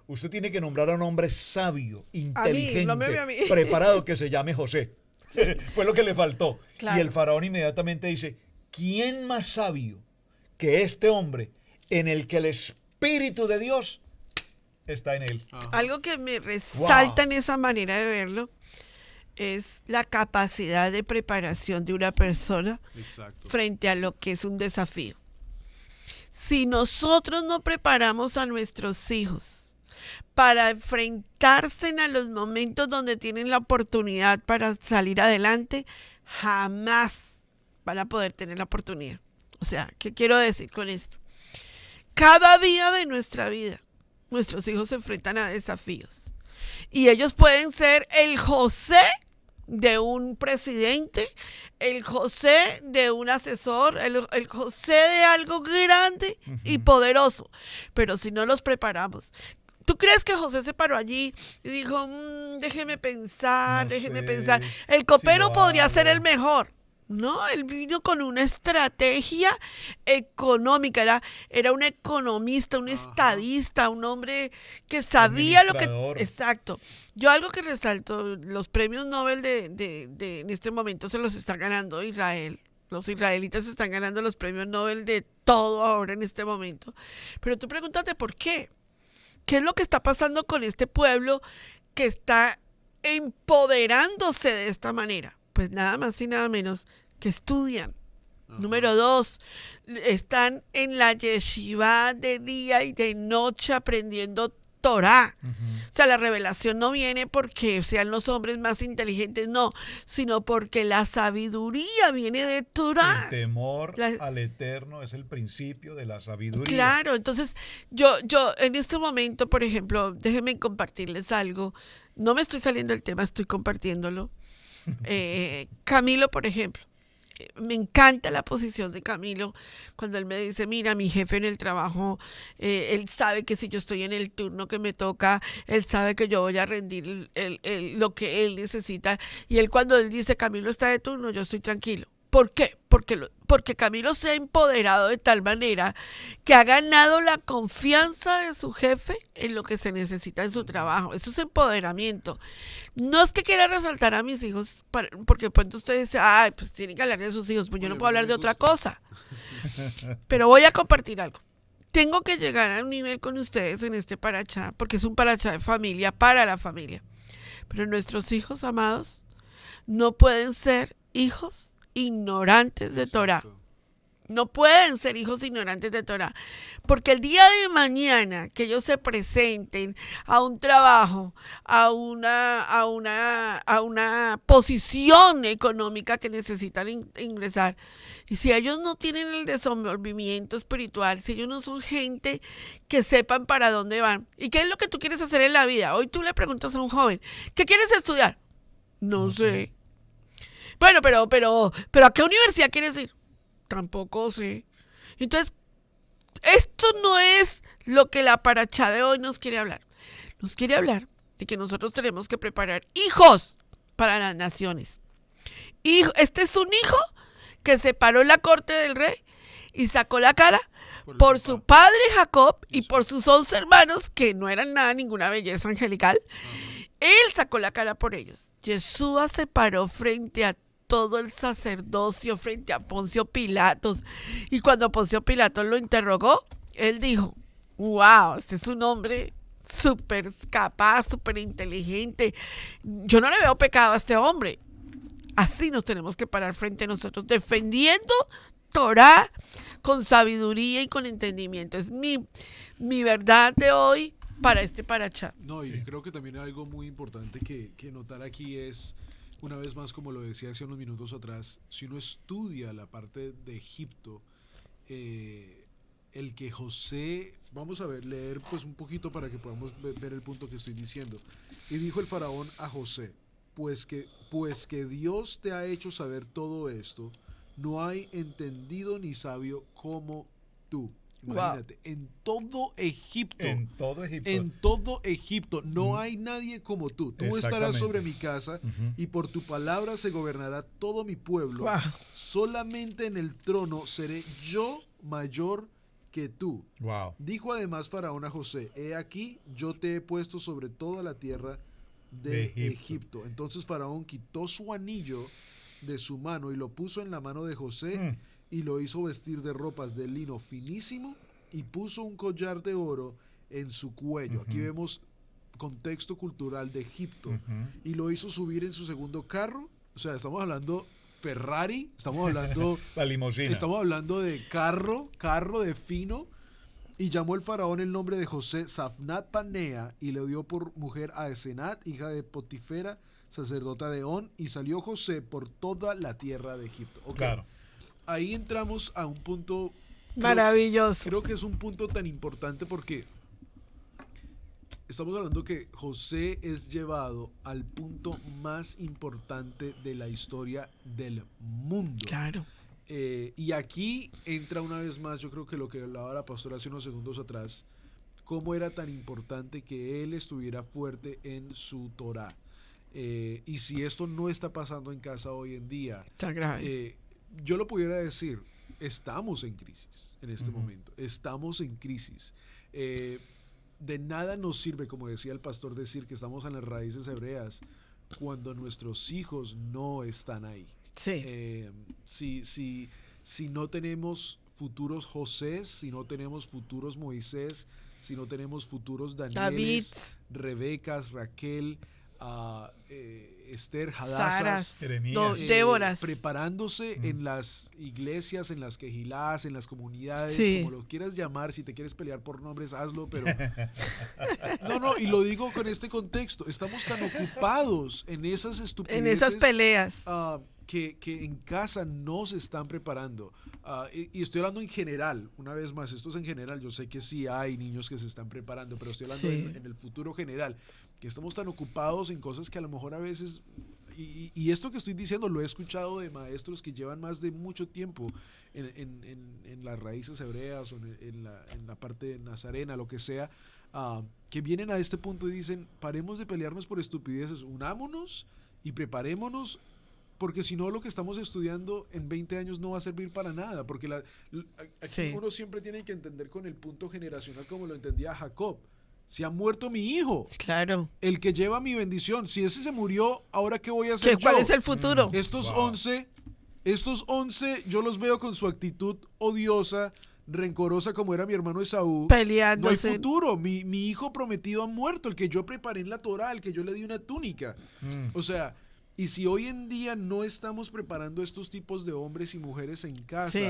usted tiene que nombrar a un hombre sabio, inteligente, preparado, que se llame José. Fue lo que le faltó. Claro. Y el faraón inmediatamente dice, ¿quién más sabio que este hombre en el que el Espíritu de Dios está en él? Ajá. Algo que me resalta en esa manera de verlo es la capacidad de preparación de una persona frente a lo que es un desafío. Si nosotros no preparamos a nuestros hijos para enfrentarse a los momentos donde tienen la oportunidad para salir adelante, jamás van a poder tener la oportunidad. O sea, ¿qué quiero decir con esto? Cada día de nuestra vida, nuestros hijos se enfrentan a desafíos. Y ellos pueden ser el José de un presidente, el José de un asesor, el José de algo grande y poderoso. Pero si no los preparamos, ¿tú crees que José se paró allí y dijo, déjeme pensar? El copero podría ser el mejor. No, él vino con una estrategia económica, era un economista, un estadista, un hombre que sabía lo que... Exacto. Yo algo que resalto, los premios Nobel de en este momento se los está ganando Israel. Los israelitas están ganando los premios Nobel de todo ahora en este momento. Pero tú pregúntate por qué. ¿Qué es lo que está pasando con este pueblo que está empoderándose de esta manera? Pues nada más y nada menos que estudian. Número 2, están en la yeshiva de día y de noche aprendiendo Torah. O sea, la revelación no viene porque sean los hombres más inteligentes, no, sino porque la sabiduría viene de Torah. El temor al Eterno es el principio de la sabiduría. Claro, entonces yo en este momento, por ejemplo, déjenme compartirles algo. No me estoy saliendo del tema, estoy compartiéndolo. Camilo, por ejemplo, me encanta la posición de Camilo cuando él me dice, mira, mi jefe en el trabajo, él sabe que si yo estoy en el turno que me toca, él sabe que yo voy a rendir lo que él necesita. Y él cuando él dice, Camilo está de turno, yo estoy tranquilo. ¿Por qué? Porque Camilo se ha empoderado de tal manera que ha ganado la confianza de su jefe en lo que se necesita en su trabajo. Eso es empoderamiento. No es que quiera resaltar a mis hijos, porque pronto usted dice, ay, pues tienen que hablar de sus hijos, pues yo no puedo hablar de otra cosa. Pero voy a compartir algo. Tengo que llegar a un nivel con ustedes en este parachá, porque es un parachá de familia, para la familia. Pero nuestros hijos amados no pueden ser hijos ignorantes de Torah. No pueden ser hijos ignorantes de Torah, porque el día de mañana que ellos se presenten a un trabajo, a una posición económica que necesitan ingresar, y si ellos no tienen el desenvolvimiento espiritual, si ellos no son gente que sepan para dónde van, y qué es lo que tú quieres hacer en la vida. Hoy tú le preguntas a un joven, ¿qué quieres estudiar? No sé. Bueno, pero ¿a qué universidad quieres ir? Tampoco sé. Entonces, esto no es lo que la parachá de hoy nos quiere hablar. Nos quiere hablar de que nosotros tenemos que preparar hijos para las naciones. Este es un hijo que se paró en la corte del rey y sacó la cara por su padre Jacob y por sus 11 hermanos, que no eran ninguna belleza angelical. Él sacó la cara por ellos. Yeshua se paró frente a todo el sacerdocio, frente a Poncio Pilatos. Y cuando Poncio Pilatos lo interrogó, él dijo, wow, este es un hombre súper capaz, súper inteligente. Yo no le veo pecado a este hombre. Así nos tenemos que parar frente a nosotros, defendiendo Torah con sabiduría y con entendimiento. Es mi verdad de hoy para este parachá. No, y creo que también algo muy importante que notar aquí es, una vez más, como lo decía hace unos minutos atrás, si uno estudia la parte de Egipto, el que José, vamos a leer pues un poquito para que podamos ver el punto que estoy diciendo. Y dijo el faraón a José, pues que Dios te ha hecho saber todo esto, no hay entendido ni sabio como tú. Imagínate, wow. En todo Egipto no hay nadie como tú. Tú estarás sobre mi casa y por tu palabra se gobernará todo mi pueblo. Wow. Solamente en el trono seré yo mayor que tú. Wow. Dijo además Faraón a José, he aquí yo te he puesto sobre toda la tierra de Egipto. Entonces Faraón quitó su anillo de su mano y lo puso en la mano de José y lo hizo vestir de ropas de lino finísimo y puso un collar de oro en su cuello. Aquí vemos contexto cultural de Egipto. Y lo hizo subir en su segundo carro. O sea, estamos hablando Ferrari, estamos hablando la limusina. Estamos hablando de carro de fino. Y llamó el faraón el nombre de José Safnat Panea y le dio por mujer a Esenat, hija de Potifera, sacerdota de On, y salió José por toda la tierra de Egipto. Okay. Claro. Ahí entramos a un punto maravilloso. Creo que es un punto tan importante porque estamos hablando que José es llevado al punto más importante de la historia del mundo. Claro. Y aquí entra una vez más, yo creo que lo que hablaba la pastora hace unos segundos atrás, cómo era tan importante que él estuviera fuerte en su Torah. Y si esto no está pasando en casa hoy en día, está grave. Yo lo pudiera decir, estamos en crisis en este momento, estamos en crisis. De nada nos sirve, como decía el pastor, decir que estamos en las raíces hebreas cuando nuestros hijos no están ahí. Sí. Si no tenemos futuros José, si no tenemos futuros Moisés, si no tenemos futuros Danieles, Rebecas, Raquel, Esther, Hadassas, Déboras, preparándose en las iglesias, en las quejilás, en las comunidades, como lo quieras llamar. Si te quieres pelear por nombres, hazlo, pero no, y lo digo con este contexto, estamos tan ocupados en esas estupideces, en esas peleas, que en casa no se están preparando. Y estoy hablando en general, una vez más, esto es en general. Yo sé que sí hay niños que se están preparando, pero estoy hablando en el futuro general, que estamos tan ocupados en cosas que a lo mejor a veces y esto que estoy diciendo lo he escuchado de maestros que llevan más de mucho tiempo en las raíces hebreas o en la parte nazarena, lo que sea, que vienen a este punto y dicen, paremos de pelearnos por estupideces, unámonos y preparémonos, porque si no lo que estamos estudiando en 20 años no va a servir para nada, porque aquí uno siempre tiene que entender con el punto generacional como lo entendía Jacob. Se ha muerto mi hijo. Claro. El que lleva mi bendición. Si ese se murió, ¿ahora qué voy a hacer yo? ¿Cuál es el futuro? Estos 11, yo los veo con su actitud odiosa, rencorosa como era mi hermano Esaú. Peleándose. No hay futuro. Mi hijo prometido ha muerto, el que yo preparé en la Torá, el que yo le di una túnica. O sea, y si hoy en día no estamos preparando estos tipos de hombres y mujeres en casa,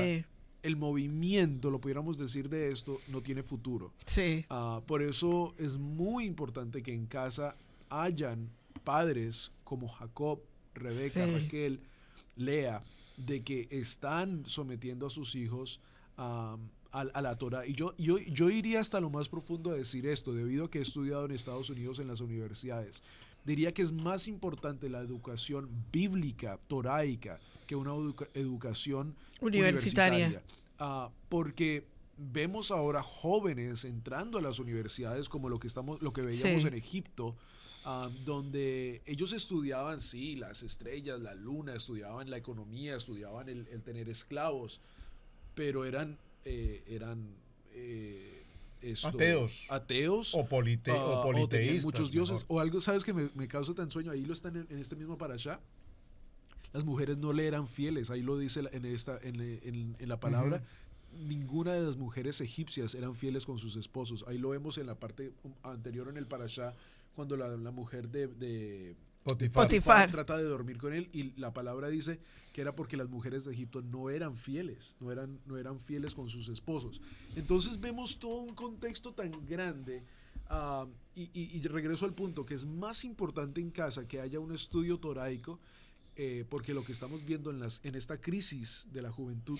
el movimiento, lo pudiéramos decir de esto, no tiene futuro. Sí. Por eso es muy importante que en casa hayan padres como Jacob, Rebeca, Raquel, Lea, de que están sometiendo a sus hijos a la Torah. Y yo iría hasta lo más profundo a decir esto, debido a que he estudiado en Estados Unidos en las universidades. Diría que es más importante la educación bíblica, toráica, que una educación universitaria. Porque vemos ahora jóvenes entrando a las universidades como lo que veíamos en Egipto, donde ellos estudiaban, las estrellas, la luna, estudiaban la economía, estudiaban el tener esclavos, pero eran ateos o politeístas, muchos dioses o algo. ¿Sabes que me causa tan sueño? Ahí lo están en este mismo parashá. Las mujeres no le eran fieles, ahí lo dice en la palabra. Ninguna de las mujeres egipcias eran fieles con sus esposos. Ahí lo vemos en la parte anterior en el parashá, cuando la mujer de Potifar trata de dormir con él, y la palabra dice que era porque las mujeres de Egipto no eran fieles, no eran fieles con sus esposos. Entonces vemos todo un contexto tan grande, y regreso al punto que es más importante en casa que haya un estudio toraico, porque lo que estamos viendo en esta crisis de la juventud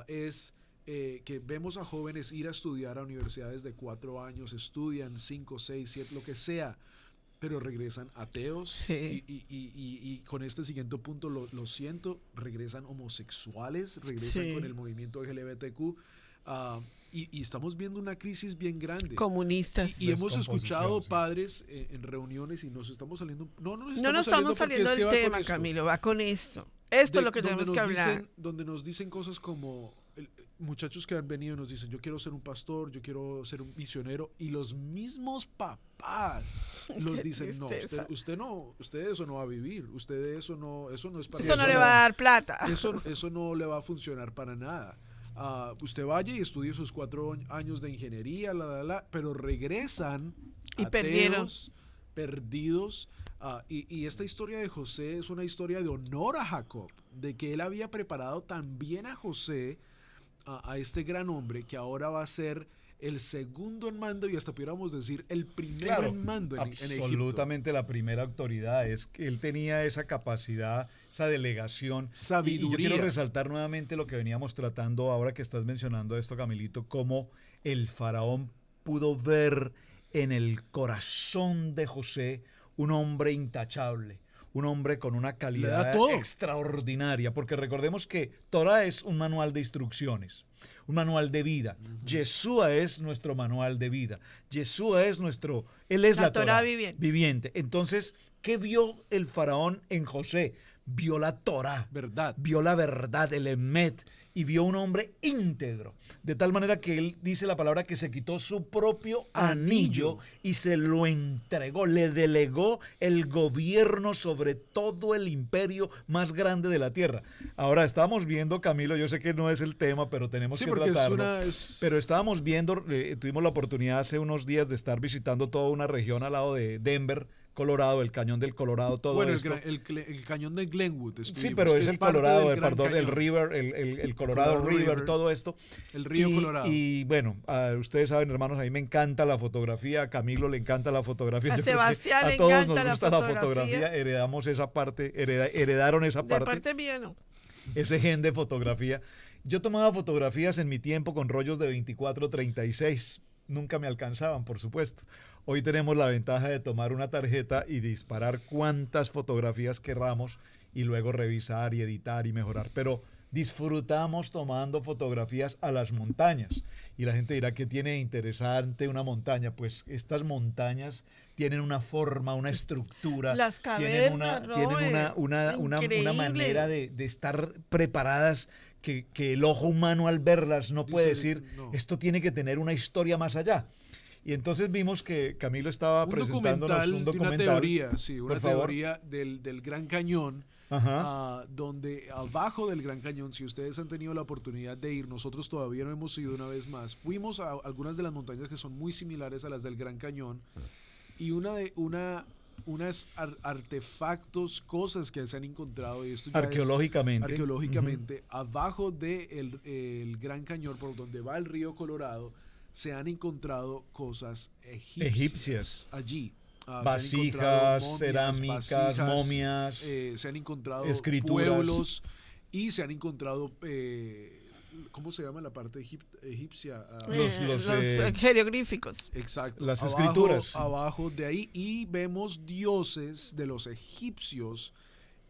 es que vemos a jóvenes ir a estudiar a universidades de 4 años, estudian 5, 6, 7, lo que sea, pero regresan ateos, y con este siguiente punto lo siento, regresan homosexuales, regresan con el movimiento LGBTQ, y estamos viendo una crisis bien grande. Comunistas. Y hemos escuchado padres en reuniones, y nos estamos saliendo. No nos estamos saliendo del tema, Camilo, va con esto. Esto es lo que tenemos que hablar. Donde nos dicen cosas como, muchachos que han venido y nos dicen, yo quiero ser un pastor, yo quiero ser un misionero, y los mismos papás los dicen, no, usted eso no va a vivir, eso no es para eso no le va a dar plata. Eso no le va a funcionar para nada. Usted vaya y estudie sus 4 años de ingeniería, pero regresan y ateos, perdidos. Y esta historia de José es una historia de honor a Jacob, de que él había preparado también a José, a este gran hombre, que ahora va a ser el segundo en mando, y hasta pudiéramos decir el primero en mando en Egipto. Absolutamente la primera autoridad. Es que él tenía esa capacidad, esa delegación. Sabiduría. Y yo quiero resaltar nuevamente lo que veníamos tratando ahora que estás mencionando esto, Camilito, cómo el faraón pudo ver en el corazón de José un hombre intachable, un hombre con una calidad extraordinaria, porque recordemos que Torah es un manual de instrucciones, un manual de vida. Yeshua es nuestro manual de vida. Yeshua es él es la Torah viviente. Entonces, ¿qué vio el faraón en José? Vio la Torah, vio la verdad, el Emet, y vio un hombre íntegro, de tal manera que él dice la palabra que se quitó su propio anillo y se lo entregó, le delegó el gobierno sobre todo el imperio más grande de la tierra. Ahora estamos viendo, Camilo, yo sé que no es el tema, pero tenemos que tratarlo. Pero estábamos viendo, tuvimos la oportunidad hace unos días de estar visitando toda una región al lado de Denver, Colorado, el cañón del Colorado, todo esto. Bueno, el cañón de Glenwood. Sí, pero es el Colorado, el River, el Colorado River, todo esto. El río Colorado. Y bueno, ustedes saben, hermanos, a mí me encanta la fotografía, a Camilo le encanta la fotografía. A Sebastián le todos encanta nos gusta la fotografía, heredamos esa parte, heredaron esa parte. De parte mía no. Ese gen de fotografía. Yo tomaba fotografías en mi tiempo con rollos de 24-36. nunca me alcanzaban, por supuesto. Hoy tenemos la ventaja de tomar una tarjeta y disparar cuantas fotografías querramos y luego revisar y editar y mejorar. Pero disfrutamos tomando fotografías a las montañas. Y la gente dirá, ¿qué tiene de interesante una montaña? Pues estas montañas tienen una forma, una estructura. Las cavernas, tienen una manera de estar preparadas que el ojo humano al verlas no puede decir, esto tiene que tener una historia más allá. Y entonces vimos que Camilo estaba presentándonos un documental. Una teoría, sí, una teoría del Gran Cañón. Donde abajo del Gran Cañón, si ustedes han tenido la oportunidad de ir, nosotros todavía no hemos ido una vez más, fuimos a algunas de las montañas que son muy similares a las del Gran Cañón, y unas artefactos, cosas que se han encontrado, y esto ya arqueológicamente, abajo del el Gran Cañón, por donde va el río Colorado, se han encontrado cosas egipcias allí. Vasijas, cerámicas, momias, se han encontrado escrituras, pueblos y se han encontrado, ¿cómo se llama la parte egipcia? Los jeroglíficos. Exacto. Las escrituras. Abajo de ahí, y vemos dioses de los egipcios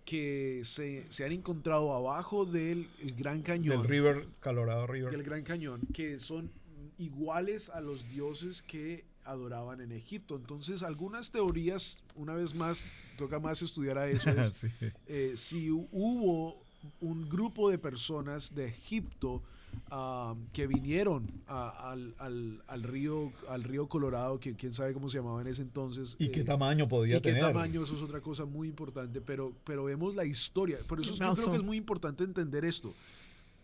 que se han encontrado abajo del Gran Cañón. Del Colorado River. Del Gran Cañón, que son iguales a los dioses que adoraban en Egipto. Entonces, algunas teorías, una vez más, toca más estudiar a eso, es, sí. Si hubo un grupo de personas de Egipto que vinieron al río Colorado, que quién sabe cómo se llamaba en ese entonces. ¿Y qué tamaño podía tener? ¿Qué tamaño? Eso es otra cosa muy importante, pero vemos la historia. Por eso yo creo que es muy importante entender esto.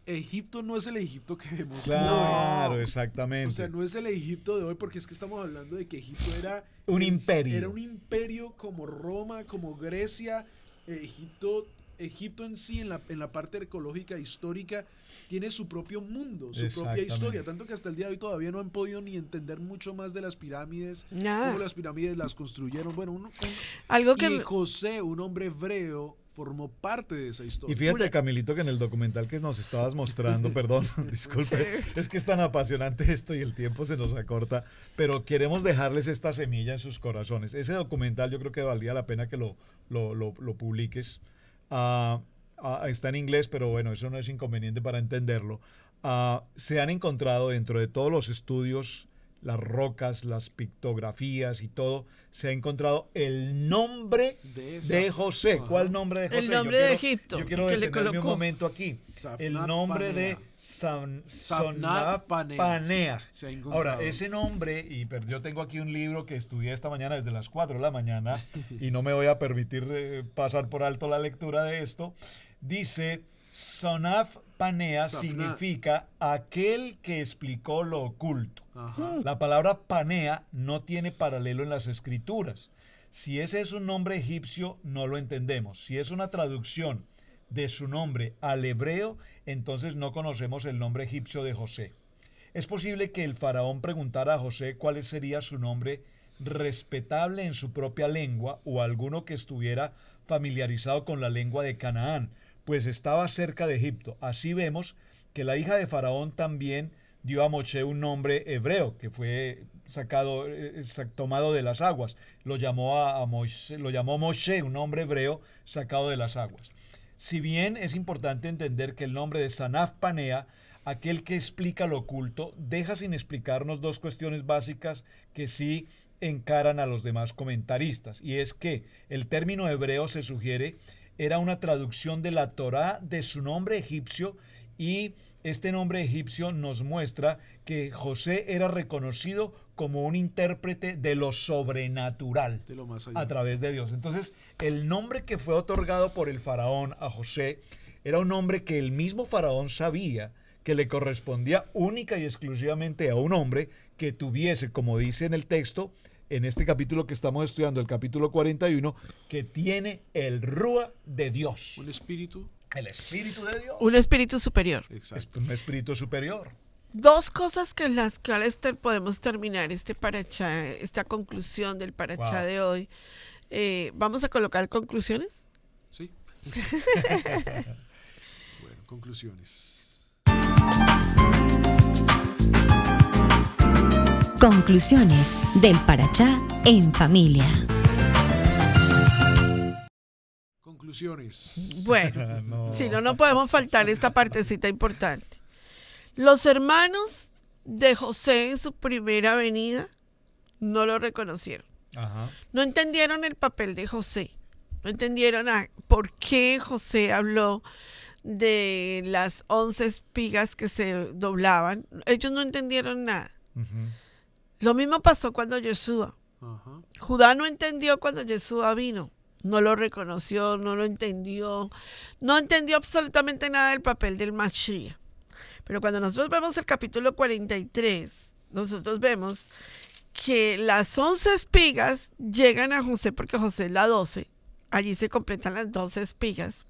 Egipto no es el Egipto que vemos. Claro, no. Exactamente. O sea, no es el Egipto de hoy, porque es que estamos hablando de que Egipto era un imperio. Era un imperio como Roma, como Grecia. Egipto en sí, en la parte arqueológica histórica, tiene su propio mundo, su propia historia. Tanto que hasta el día de hoy todavía no han podido ni entender mucho más de las pirámides, cómo las pirámides las construyeron. Bueno, y José, un hombre hebreo, formó parte de esa historia. Y fíjate, Camilito, que en el documental que nos estabas mostrando, perdón, disculpe, es que es tan apasionante esto y el tiempo se nos acorta, pero queremos dejarles esta semilla en sus corazones. Ese documental yo creo que valdría la pena que lo publiques. Está en inglés, pero bueno, eso no es inconveniente para entenderlo. Se han encontrado dentro de todos los estudios, las rocas, las pictografías y todo, se ha encontrado el nombre de José. ¿Cuál nombre de José? El nombre de Egipto. Yo quiero detenerme un momento aquí. El nombre de Sonaf Paneah. Ahora, ese nombre, y yo tengo aquí un libro que estudié esta mañana desde las 4 de la mañana y no me voy a permitir pasar por alto la lectura de esto. Dice, Sonaf Paneah significa aquel que explicó lo oculto. Ajá. La palabra Paneah no tiene paralelo en las escrituras. Si ese es un nombre egipcio, no lo entendemos. Si es una traducción de su nombre al hebreo, entonces no conocemos el nombre egipcio de José. Es posible que el faraón preguntara a José cuál sería su nombre respetable en su propia lengua o alguno que estuviera familiarizado con la lengua de Canaán, pues estaba cerca de Egipto. Así vemos que la hija de Faraón también dio a Moshe un nombre hebreo, que fue tomado de las aguas. Lo llamó Moshe, un nombre hebreo sacado de las aguas. Si bien es importante entender que el nombre de Sonaf Paneah, aquel que explica lo oculto, deja sin explicarnos dos cuestiones básicas que sí encaran a los demás comentaristas. Y es que el término hebreo se sugiere era una traducción de la Torá de su nombre egipcio, y este nombre egipcio nos muestra que José era reconocido como un intérprete de lo sobrenatural, de lo más allá, a través de Dios. Entonces, el nombre que fue otorgado por el faraón a José era un nombre que el mismo faraón sabía que le correspondía única y exclusivamente a un hombre que tuviese, como dice en el texto, en este capítulo que estamos estudiando, el capítulo 41, que tiene el Rúa de Dios. ¿Un espíritu? El espíritu de Dios. Un espíritu superior. Exacto. Un espíritu superior. Dos cosas que en las cuales podemos terminar este parachá, esta conclusión del parachá de hoy. ¿Vamos a colocar conclusiones? Sí. Bueno, conclusiones. Conclusiones del Parachá en familia. Conclusiones. Bueno, No. si no, no podemos faltar esta partecita importante. Los hermanos de José en su primera venida no lo reconocieron. Ajá. No entendieron el papel de José. No entendieron por qué José habló de las 11 espigas que se doblaban. Ellos no entendieron nada. Ujú. Lo mismo pasó cuando Yeshua. Ajá. Judá no entendió cuando Yeshua vino. No lo reconoció, no lo entendió. No entendió absolutamente nada del papel del Mashiach. Pero cuando nosotros vemos el capítulo 43, nosotros vemos que las 11 espigas llegan a José, porque José es la 12. Allí se completan las 12 espigas,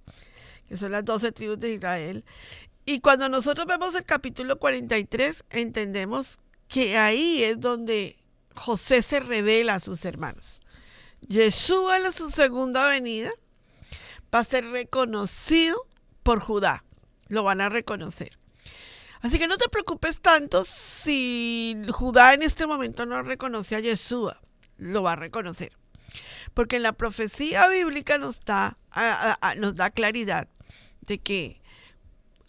que son las 12 tribus de Israel. Y cuando nosotros vemos el capítulo 43, entendemos que ahí es donde José se revela a sus hermanos. Yeshua en su segunda venida va a ser reconocido por Judá. Lo van a reconocer. Así que no te preocupes tanto si Judá en este momento no reconoce a Yeshua. Lo va a reconocer. Porque en la profecía bíblica nos da claridad de que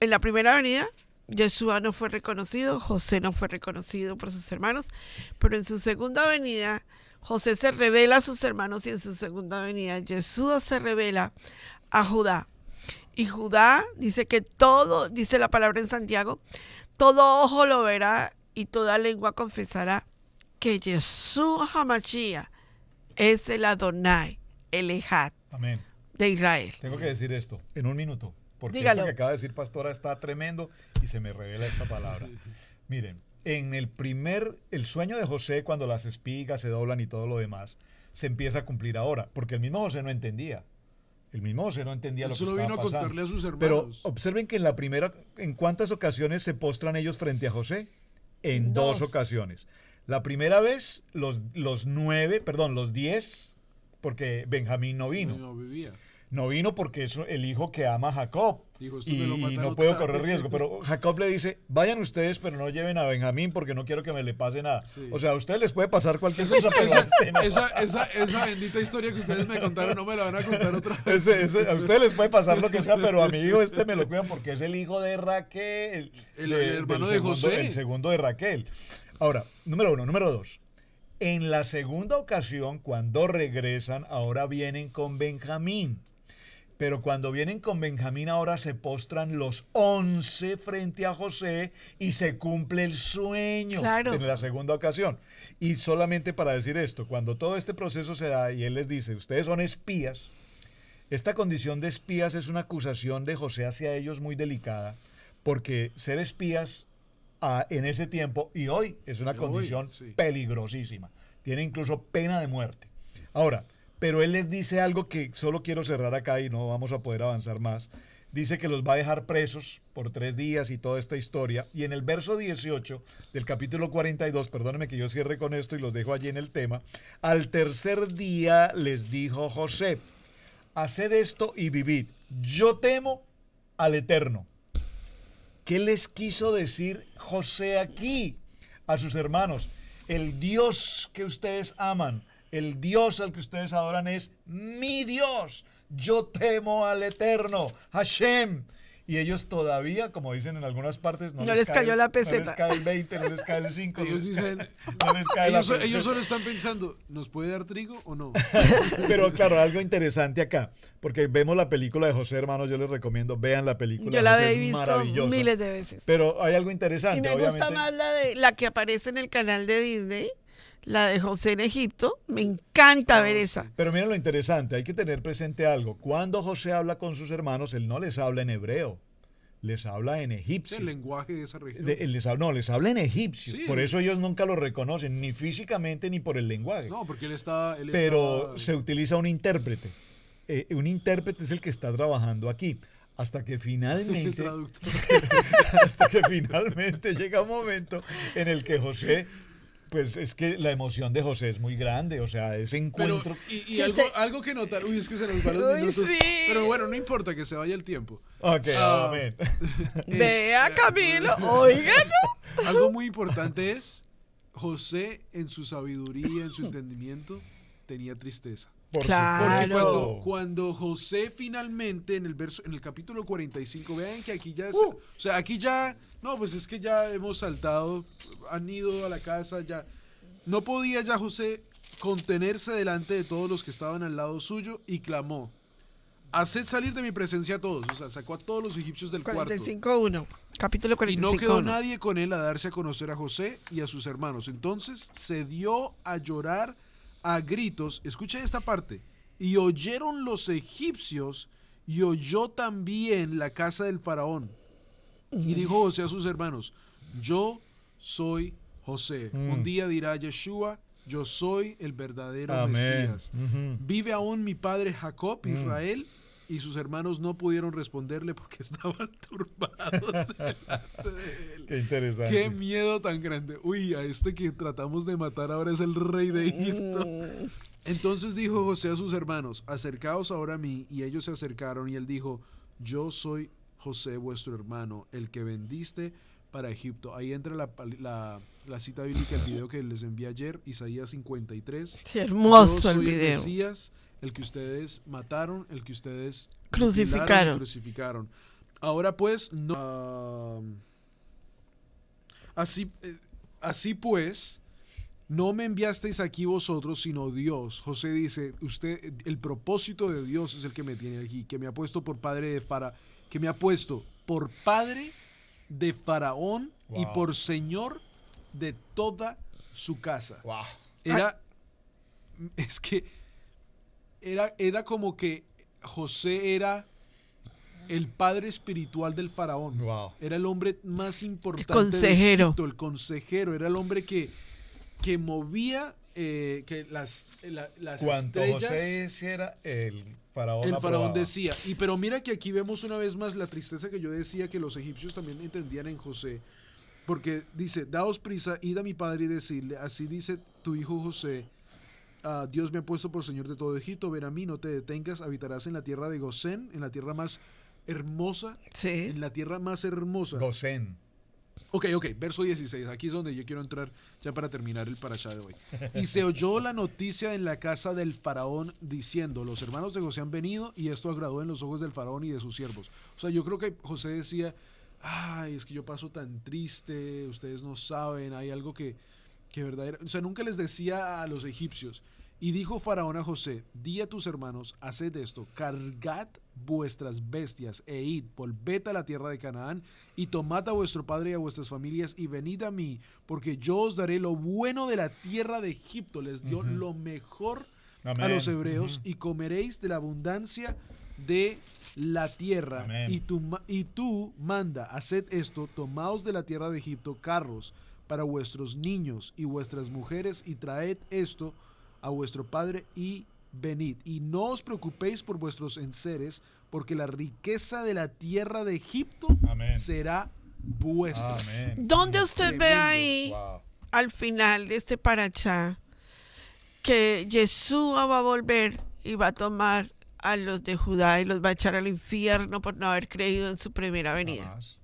en la primera venida Yeshua no fue reconocido, José no fue reconocido por sus hermanos, pero en su segunda venida José se revela a sus hermanos y en su segunda venida Yeshua se revela a Judá. Y Judá dice que todo, dice la palabra en Santiago, todo ojo lo verá y toda lengua confesará que Yeshua HaMashiach es el Adonai, el Ejad Amén. de Israel. Tengo que decir esto en un minuto, porque Dígalo. esto que acaba de decir Pastora está tremendo y se me revela esta palabra. Miren, en el sueño de José, cuando las espigas se doblan y todo lo demás, se empieza a cumplir ahora, porque el mismo José no entendía. El mismo José no entendía Él lo que solo estaba vino a pasando. contarle a sus hermanos. Pero observen que ¿en cuántas ocasiones se postran ellos frente a José? En dos ocasiones. La primera vez, los 10, porque Benjamín no vino. No vivía. No vino porque es el hijo que ama a Jacob. Dijo, "Esto Y me lo matan no otra puedo vez". correr riesgo. Pero Jacob le dice, vayan ustedes, pero no lleven a Benjamín porque no quiero que me le pase nada. Sí. O sea, a ustedes les puede pasar cualquier cosa. pero a usted no. Esa bendita historia que ustedes me contaron no me la van a contar otra vez. A ustedes les puede pasar lo que sea, pero a mi hijo me lo cuidan porque es el hijo de Raquel. El hermano de José. El segundo de Raquel. Ahora, número 1. Número 2. En la segunda ocasión, cuando regresan, ahora vienen con Benjamín. Pero cuando vienen con Benjamín, ahora se postran los 11 frente a José y se cumple el sueño. Claro. En la segunda ocasión. Y solamente para decir esto, cuando todo este proceso se da y él les dice, ustedes son espías, esta condición de espías es una acusación de José hacia ellos muy delicada, porque ser espías en ese tiempo y hoy es una condición sí. peligrosísima. Tiene incluso pena de muerte. Ahora, pero él les dice algo que solo quiero cerrar acá y no vamos a poder avanzar más. Dice que los va a dejar presos por 3 días y toda esta historia. Y en el verso 18 del capítulo 42, perdónenme que yo cierre con esto y los dejo allí en el tema, al tercer día les dijo José, haced esto y vivid. Yo temo al Eterno. ¿Qué les quiso decir José aquí a sus hermanos? El Dios que ustedes aman, el Dios al que ustedes adoran es mi Dios. Yo temo al Eterno, Hashem. Y ellos todavía, como dicen en algunas partes, no les cayó la No les peseta. cae el 20, no les cae el 5. Ellos dicen, no les cae la peseta. ellos solo están pensando, ¿nos puede dar trigo o no? Pero claro, algo interesante acá, porque vemos la película de José, hermanos, yo les recomiendo, vean la película. Yo la José, he es visto maravillosa. miles de veces. Pero hay algo Y interesante, me gusta obviamente. más la que aparece en el canal de Disney, la de José en Egipto. Me encanta ver esa. Pero miren lo interesante, hay que tener presente algo. Cuando José habla con sus hermanos, él no les habla en hebreo, les habla en Es egipcio. el lenguaje de esa región. Les habla en egipcio. Sí. Por eso ellos nunca lo reconocen, ni físicamente ni por el lenguaje. No, porque él Pero está- se utiliza un intérprete. Un intérprete es el que está trabajando aquí. Hasta que el finalmente, traductor. hasta que finalmente llega un momento en el que José, pues es que la emoción de José es muy grande, o sea, ese Pero, encuentro. y Sí, algo que notar, uy, es que se nos van los Uy, minutos. sí. Pero bueno, no importa que se vaya el tiempo. Ok, amén. Vea, Camilo, óigalo. Algo muy importante es, José en su sabiduría, en su entendimiento, tenía tristeza. Por Claro. Porque supuesto. cuando José finalmente en el capítulo 45, vean que aquí ya aquí ya, no, pues es que ya hemos saltado, han ido a la casa, ya no podía ya José contenerse delante de todos los que estaban al lado suyo y clamó: haced salir de mi presencia a todos. O sea, sacó a todos los egipcios del cuarto. 45.1. Capítulo Y no 45.1. quedó nadie con él a darse a conocer a José y a sus hermanos. Entonces se dio a llorar a gritos. Escucha esta parte. Y oyeron los egipcios y oyó también la casa del faraón. Y dijo José a sus hermanos: yo soy José. Un día dirá Yeshua: yo soy el verdadero Amén. Mesías. Ujú. Vive aún mi padre Jacob, Israel. Y sus hermanos no pudieron responderle porque estaban turbados delante de él. Qué interesante. Qué miedo tan grande. Uy, a este que tratamos de matar ahora es el rey de Egipto. Entonces dijo José a sus hermanos: acercaos ahora a mí. Y ellos se acercaron y él dijo: yo soy José vuestro hermano, el que vendiste para Egipto. Ahí entra la cita bíblica, el video que les envié ayer, Isaías 53. Sí, hermoso Yo soy el video. Mesías, el que ustedes mataron, el que ustedes Crucificaron. mutilaron y crucificaron. Ahora pues, no. Así pues, no me enviasteis aquí vosotros, sino Dios. José dice: el propósito de Dios es el que me tiene aquí, que me ha puesto por padre de que me ha puesto por padre de Faraón y Wow. por señor de toda su casa. Wow. Era como que José era el padre espiritual del faraón. Wow. Era el hombre más importante El consejero. de Egipto, el consejero. Era el hombre que movía que las Cuando estrellas. José hiciera, el faraón El faraón aprobaba. decía. Pero mira que aquí vemos una vez más la tristeza que yo decía que los egipcios también entendían en José. Porque dice: daos prisa, id a mi padre y decirle: así dice tu hijo José, Dios me ha puesto por señor de todo Egipto, ven a mí, no te detengas, habitarás en la tierra de Gosén, en la tierra más hermosa. Sí. En la tierra más hermosa. Gosén. Ok, verso 16, aquí es donde yo quiero entrar ya para terminar el parashá de hoy. Y se oyó la noticia en la casa del faraón diciendo: los hermanos de José han venido, y esto agradó en los ojos del faraón y de sus siervos. O sea, yo creo que José decía: ay, es que yo paso tan triste, ustedes no saben, hay algo que verdadero. O sea, nunca les decía a los egipcios. Y dijo Faraón a José: di a tus hermanos, haced esto, cargad vuestras bestias e id, volved a la tierra de Canaán y tomad a vuestro padre y a vuestras familias y venid a mí, porque yo os daré lo bueno de la tierra de Egipto. Les dio lo mejor Amén. a los hebreos y comeréis de la abundancia de la tierra. Amén. Y tú manda, haced esto, tomaos de la tierra de Egipto carros para vuestros niños y vuestras mujeres y traed esto a vuestro padre y venid. Y no os preocupéis por vuestros enseres, porque la riqueza de la tierra de Egipto Amén. será vuestra. Amén. ¿Dónde usted ve Tremendo. ahí, Wow. al final de este parachá, que Yeshua va a volver y va a tomar a los de Judá y los va a echar al infierno por no haber creído en su primera venida? Jamás.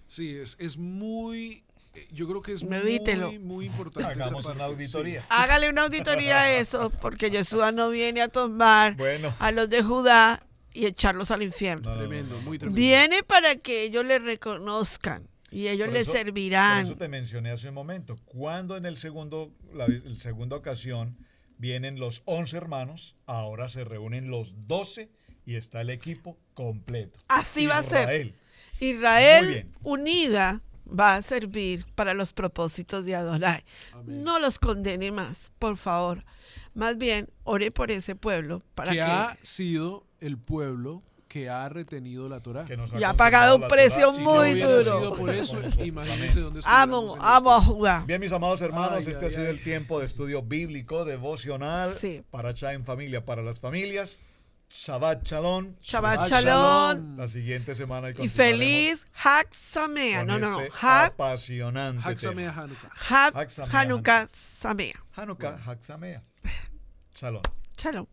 Sí, es muy... Yo creo que es Medítelo. muy importante. Hagamos esa una parte. auditoría. Sí. Hágale una auditoría a eso, porque Yeshua no viene a tomar Bueno. a los de Judá y echarlos al infierno. No, no, no, Tremendo, no. muy tremendo. Viene para que ellos le reconozcan y ellos Por le eso- servirán. Por eso te mencioné hace un momento. Cuando en la segunda ocasión vienen los 11 hermanos, ahora se reúnen los 12 y está el equipo completo. Así va a ser. Israel. Muy Israel bien. unida va a servir para los propósitos de Adonai. Amén. No los condene más, por favor. Más bien, ore por ese pueblo para Que que ha sido el pueblo que ha retenido la Torá. Que nos Y ha conservado pagado un la precio Torá. Si muy no hubiera duro. sido por eso, Nosotros. imagínense Amén. dónde amo, estuviéramos amo a en esto. Judá. Bien, mis amados hermanos, Ay, este ay, ha sido ay. el tiempo de estudio bíblico, devocional, Sí. Parashá en familia para las familias. Shabbat Shalom. Shabbat Shalom. Shalom. La siguiente semana Y continuaremos feliz Hag Samea. con No, no, no. este Hag apasionante Hag Sameach tema. Hanukkah. Hag Hag Samea. Hanukkah Samea. Hanukkah, Hag Samea. Shalom. Shalom.